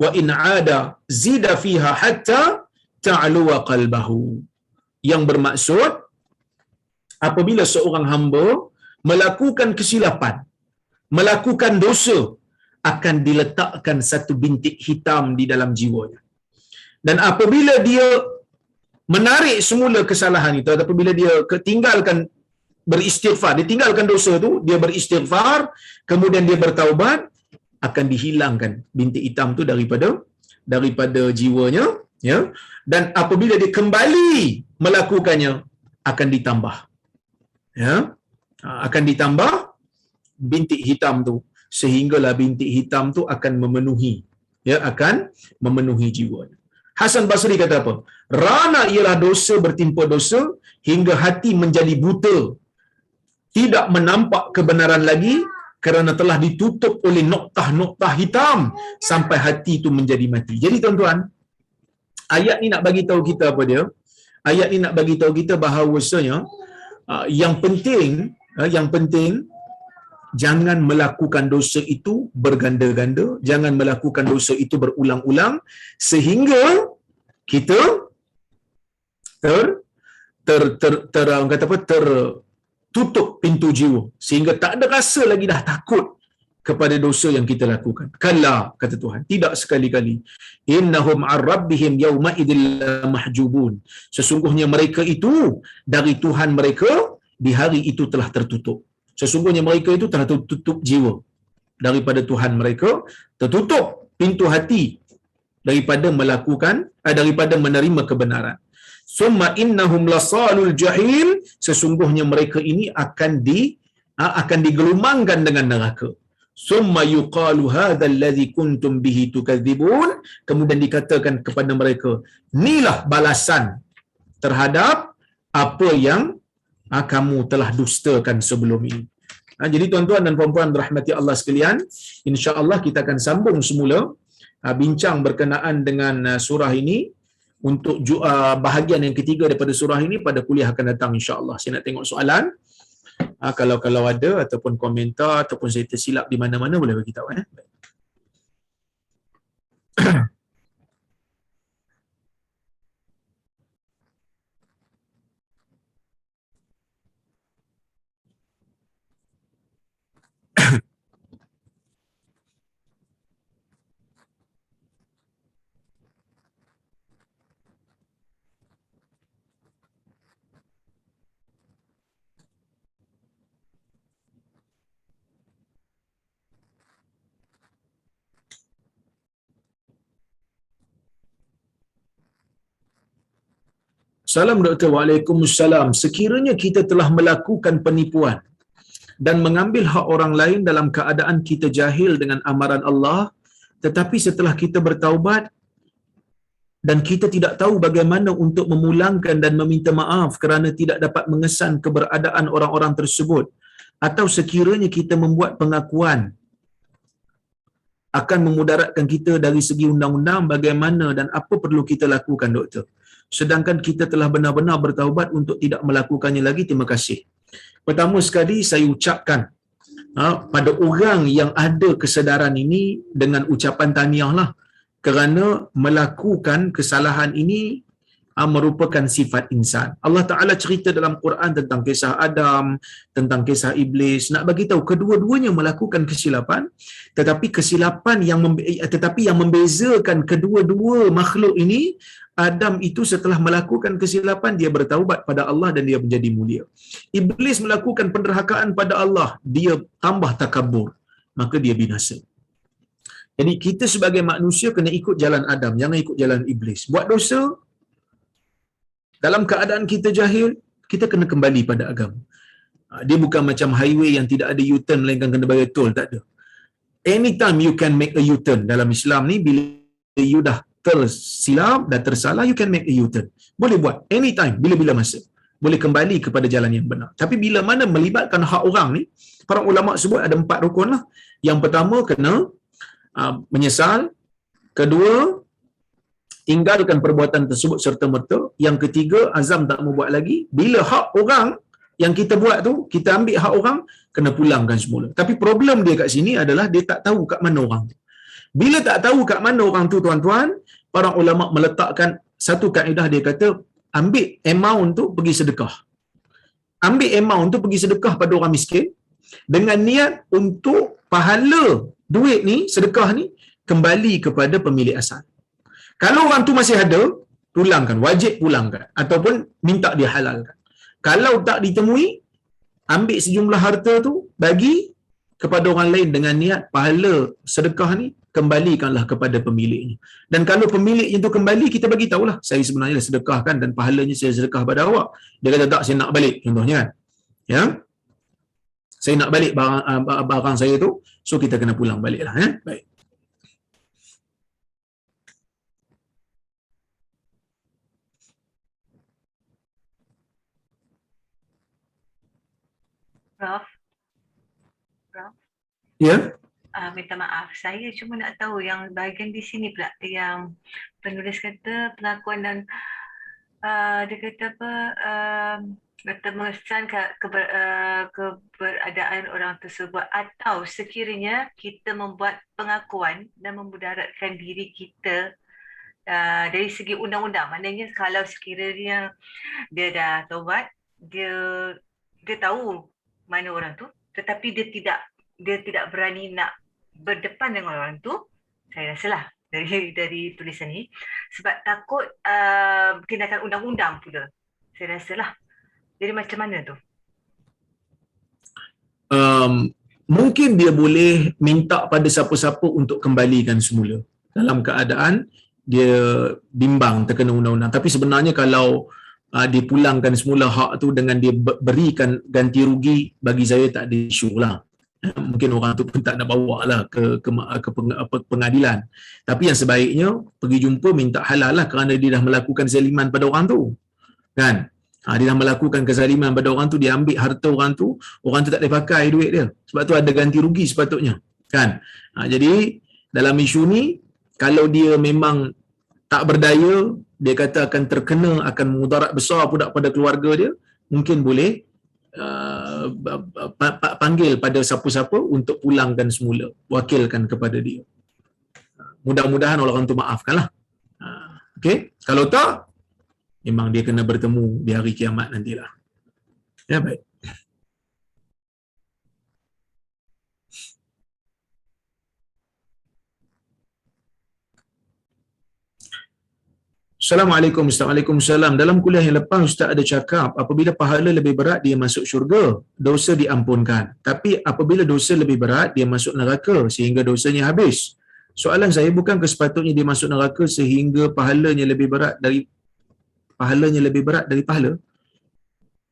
wa in 'ada zida fiha hatta ta'luwa qalbahu. Yang bermaksud, apabila seorang hamba melakukan kesilapan, melakukan dosa, akan diletakkan satu bintik hitam di dalam jiwanya. Dan apabila dia menarik semula kesalahan itu, atau apabila dia tinggalkan beristighfar, dia tinggalkan dosa itu, dia beristighfar, kemudian dia bertaubat, akan dihilangkan bintik hitam itu daripada jiwanya, ya. Dan apabila dia kembali melakukannya, akan ditambah, ya, akan ditambah bintik hitam tu, sehinggalah bintik hitam tu akan memenuhi, ya, akan memenuhi jiwanya. Hasan Basri kata apa? Rana ialah dosa bertimpa dosa hingga hati menjadi buta, tidak menampak kebenaran lagi kerana telah ditutup oleh noktah-noktah hitam sampai hati itu menjadi mati. Jadi tuan-tuan, ayat ni nak bagi tahu kita apa dia? Ayat ni nak bagi tahu kita bahawasanya yang penting jangan melakukan dosa itu berganda-ganda, jangan melakukan dosa itu berulang-ulang sehingga kita tertutup pintu jiwa, sehingga tak ada rasa lagi dah takut kepada dosa yang kita lakukan. Kalla, kata Tuhan, tidak sekali-kali. Innahum 'an rabbihim yawma idzil mahjubun. Sesungguhnya mereka itu dari Tuhan mereka di hari itu telah tertutup. Sesungguhnya mereka itu telah tertutup jiwa daripada Tuhan mereka, tertutup pintu hati daripada menerima kebenaran. Summa innahum lasalul jahim. Sesungguhnya mereka ini akan digelumangkan dengan neraka. Summa yuqalu hadzal ladzi kuntum bihi tukadzibun. Kemudian dikatakan kepada mereka, inilah balasan terhadap apa yang kamu telah dustakan sebelum ini. Jadi tuan-tuan dan puan-puan rahmati Allah sekalian, insya-Allah kita akan sambung semula bincang berkenaan dengan surah ini untuk bahagian yang ketiga daripada surah ini pada kuliah akan datang, insya-Allah. Saya nak tengok soalan. Kalau ada ataupun komentar ataupun saya tersilap di mana-mana, boleh bagi tahu. Salam Doktor. Waalaikumsalam. Sekiranya kita telah melakukan penipuan dan mengambil hak orang lain dalam keadaan kita jahil dengan amaran Allah, tetapi setelah kita bertaubat dan kita tidak tahu bagaimana untuk memulangkan dan meminta maaf kerana tidak dapat mengesan keberadaan orang-orang tersebut, atau sekiranya kita membuat pengakuan akan memudaratkan kita dari segi undang-undang, bagaimana dan apa perlu kita lakukan, Doktor? Sedangkan kita telah benar-benar bertaubat untuk tidak melakukannya lagi. Terima kasih. Pertama sekali saya ucapkan pada orang yang ada kesedaran ini dengan ucapan tahniah lah, kerana melakukan kesalahan ini merupakan sifat insan. Allah Ta'ala cerita dalam Quran tentang kisah Adam, tentang kisah Iblis. Nak bagi tahu kedua-duanya melakukan kesilapan, tetapi kesilapan yang membezakan kedua-dua makhluk ini, Adam itu setelah melakukan kesilapan dia bertaubat pada Allah dan dia menjadi mulia. Iblis melakukan penderhakaan pada Allah, dia tambah takabur, maka dia binasa. Jadi kita sebagai manusia kena ikut jalan Adam, jangan ikut jalan Iblis. Buat dosa dalam keadaan kita jahil, kita kena kembali pada agama. Dia bukan macam highway yang tidak ada U-turn, melainkan kena bayar tol, tak ada. Anytime you can make a U-turn dalam Islam ni, bila you dah tersilap, dah tersalah, you can make a U-turn. Boleh buat anytime, bila-bila masa. Boleh kembali kepada jalan yang benar. Tapi bila mana melibatkan hak orang ni, para ulama sebut ada 4 rukun lah. Yang pertama kena menyesal. Kedua, tinggalkan perbuatan tersebut serta-merta. Yang ketiga, azam tak mau buat lagi. Bila hak orang yang kita buat tu, kita ambil hak orang, kena pulangkan semula. Tapi problem dia kat sini adalah dia tak tahu kat mana orang tu. Bila tak tahu kat mana orang tu, tuan-tuan, para ulama meletakkan satu kaedah, dia kata ambil amount tu pergi sedekah. Ambil amount tu pergi sedekah pada orang miskin dengan niat untuk pahala duit ni, sedekah ni kembali kepada pemilik asal. Kalau orang tu masih ada, pulangkan, wajib pulangkan ataupun minta dia halalkan. Kalau tak ditemui, ambil sejumlah harta tu bagi kepada orang lain dengan niat pahala sedekah ni kembalikanlah kepada pemiliknya. Dan kalau pemiliknya tu kembali, kita bagi tahulah, saya sebenarnya dah sedekahkan dan pahalanya saya sedekah pada awak. Dia kata tak, saya nak balik, contohnya kan. Ya. Saya nak balik barang saya tu, so kita kena pulang baliklah, ya. Baik. Prof. Prof. Ya. Minta maaf, saya cuma nak tahu yang bahagian di sini pula yang penulis kata pengakuan dan dia kata apa, kata mengesan keberadaan orang tersebut, atau sekiranya kita membuat pengakuan dan memudaratkan diri kita dari segi undang-undang. Maknanya kalau sekiranya dia dah taubat, dia tahu mana orang tu, tetapi dia tidak berani nak berdepan dengan orang tu, saya rasalah dari tulisan ni, sebab takut tindakan undang-undang pula, saya rasalah. Jadi macam mana tu? Mungkin dia boleh minta pada siapa-siapa untuk kembalikan semula dalam keadaan dia bimbang terkena undang-undang. Tapi sebenarnya kalau dia pulangkan semula hak tu dengan dia berikan ganti rugi, bagi saya tak ada isu lah. Mungkin orang tu pun tak nak bawa lah ke pengadilan. Tapi yang sebaiknya pergi jumpa, minta halal lah, kerana dia dah melakukan zaliman pada orang tu. Kan? Dia dah melakukan kezaliman pada orang tu, dia ambil harta orang tu tak boleh pakai duit dia. Sebab tu ada ganti rugi sepatutnya. Kan? Jadi dalam isu ni, kalau dia memang tak berdaya, dia kata akan terkena, akan mudarat besar pula pada keluarga dia, mungkin boleh panggil pada siapa-siapa untuk pulangkan semula, wakilkan kepada dia. Mudah-mudahan orang tu maafkanlah. Okey, kalau tak, memang dia kena bertemu di hari kiamat nantilah. Ya, baik. Assalamualaikum. Waalaikumsalam. Dalam kuliah yang lepas Ustaz ada cakap apabila pahala lebih berat dia masuk syurga, dosa diampunkan. Tapi apabila dosa lebih berat dia masuk neraka sehingga dosanya habis. Soalan saya, bukankah sepatutnya dia masuk neraka sehingga pahalanya lebih berat pahalanya lebih berat dari pahala?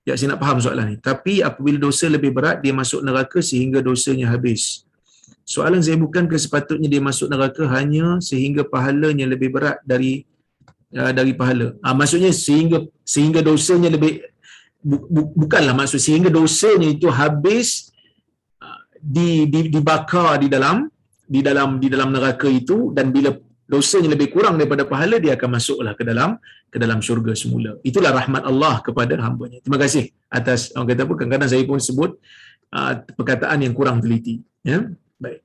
Ya, saya nak faham soalan ni. Tapi apabila dosa lebih berat, dia masuk neraka sehingga dosanya habis. Soalan saya bukan ke sepatutnya dia masuk neraka hanya sehingga pahalanya lebih berat dari pahala. Maksudnya sehingga dosanya lebih bukanlah maksud sehingga dosanya itu habis dibakar di dalam neraka itu, dan bila dosanya lebih kurang daripada pahala, dia akan masuklah ke dalam syurga semula. Itulah rahmat Allah kepada hamba-Nya. Terima kasih atas orang kata apa, kadang-kadang saya pun sebut perkataan yang kurang teliti, ya. Baik.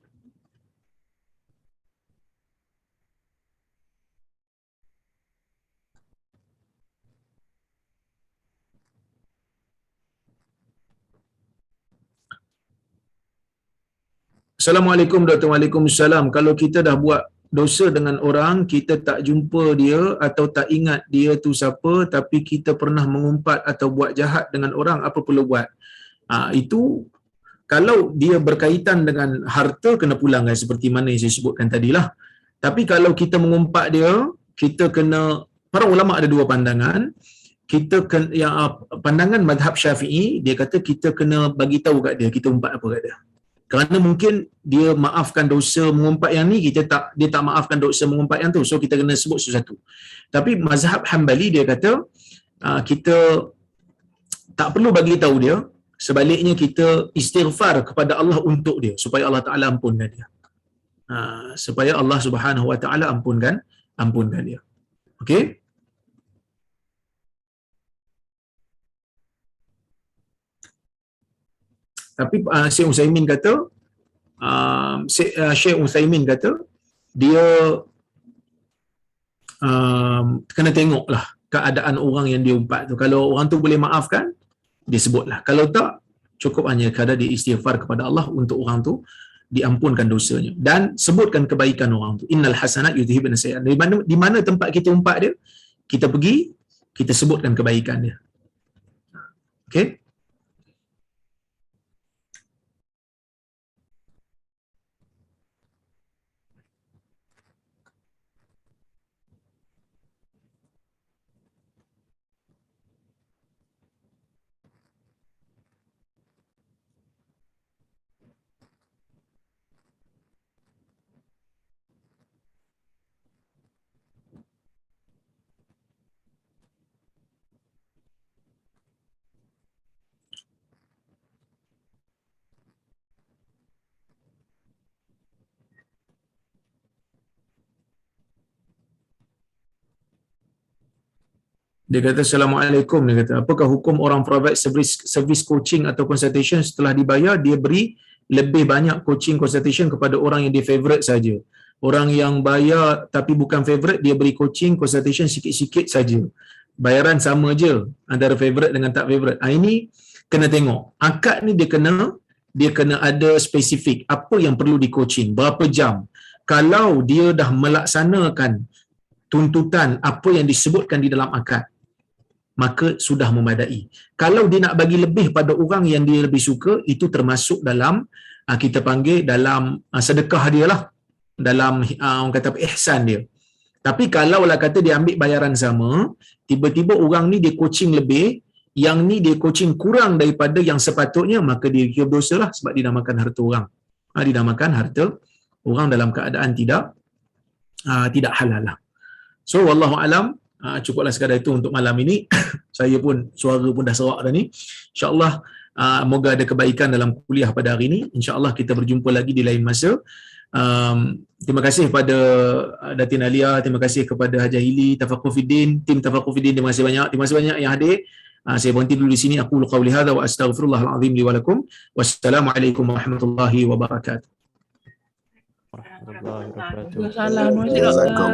Assalamualaikum Dr. Waalaikumsalam. Kalau kita dah buat dosa dengan orang, kita tak jumpa dia atau tak ingat dia tu siapa, tapi kita pernah mengumpat atau buat jahat dengan orang, apa perlu buat? Itu kalau dia berkaitan dengan harta, kena pulangkan seperti mana yang saya sebutkan tadilah. Tapi kalau kita mengumpat dia, kita kena, para ulama ada dua pandangan. Pandangan mazhab Syafi'i, dia kata kita kena bagi tahu kat dia kita umpat apa kat dia. Kerana mungkin dia maafkan dosa mengumpat yang ni, dia tak maafkan dosa mengumpat yang tu, so kita kena sebut sesuatu. Tapi mazhab Hanbali dia kata kita tak perlu bagi tahu dia, sebaliknya kita istighfar kepada Allah untuk dia supaya Allah Taala ampunkan dia. Supaya Allah Subhanahu Wa Taala ampunkan dia. Okey? Tapi Syekh Utsaimin kata, Syekh Utsaimin kata dia kena tengoklah keadaan orang yang dia umpat tu. Kalau orang tu boleh maafkan, dia sebutlah. Kalau tak, cukup hanya kadar dia istighfar kepada Allah untuk orang tu diampunkan dosanya, dan sebutkan kebaikan orang tu. Innal hasanat yudhibun sayyi'at. Di mana tempat kita umpat dia, kita pergi, kita sebutkan kebaikan dia. Okey? Dia kata, Assalamualaikum. Dia kata, apakah hukum orang private service coaching atau consultation setelah dibayar, dia beri lebih banyak coaching consultation kepada orang yang dia favourite saja. Orang yang bayar tapi bukan favourite, dia beri coaching consultation sikit-sikit saja. Bayaran sama je antara favourite dengan tak favourite. Ini kena tengok. Akad ni dia kena ada spesifik. Apa yang perlu di coaching, berapa jam. Kalau dia dah melaksanakan tuntutan apa yang disebutkan di dalam akad, maka sudah memadai. Kalau dia nak bagi lebih pada orang yang dia lebih suka, itu termasuk dalam kita panggil dalam sedekah dia lah, dalam orang kata ihsan dia. Tapi kalau lah kata dia ambil bayaran sama, tiba-tiba orang ni dia coaching lebih, yang ni dia coaching kurang daripada yang sepatutnya, maka dia kira dosa lah, sebab dinamakan harta orang. Dinamakan harta orang dalam keadaan tidak halal lah. So wallahu alam, cukuplah sekadar itu untuk malam ini. Saya pun suara pun dah serak dah ni. InsyaAllah moga ada kebaikan dalam kuliah pada hari ini. InsyaAllah kita berjumpa lagi di lain masa. Terima kasih kepada Datin Alia, terima kasih kepada Haji Hili, Tafaqufiddin, tim Tafaqufiddin, terima kasih banyak yang hadir. Saya berhenti dulu di sini. Aku qauli hadza wa astaghfirullahal azim li wa lakum. Wassalamualaikum warahmatullahi wabarakatuh. Warahmatullahi wabarakatuh. Assalamualaikum.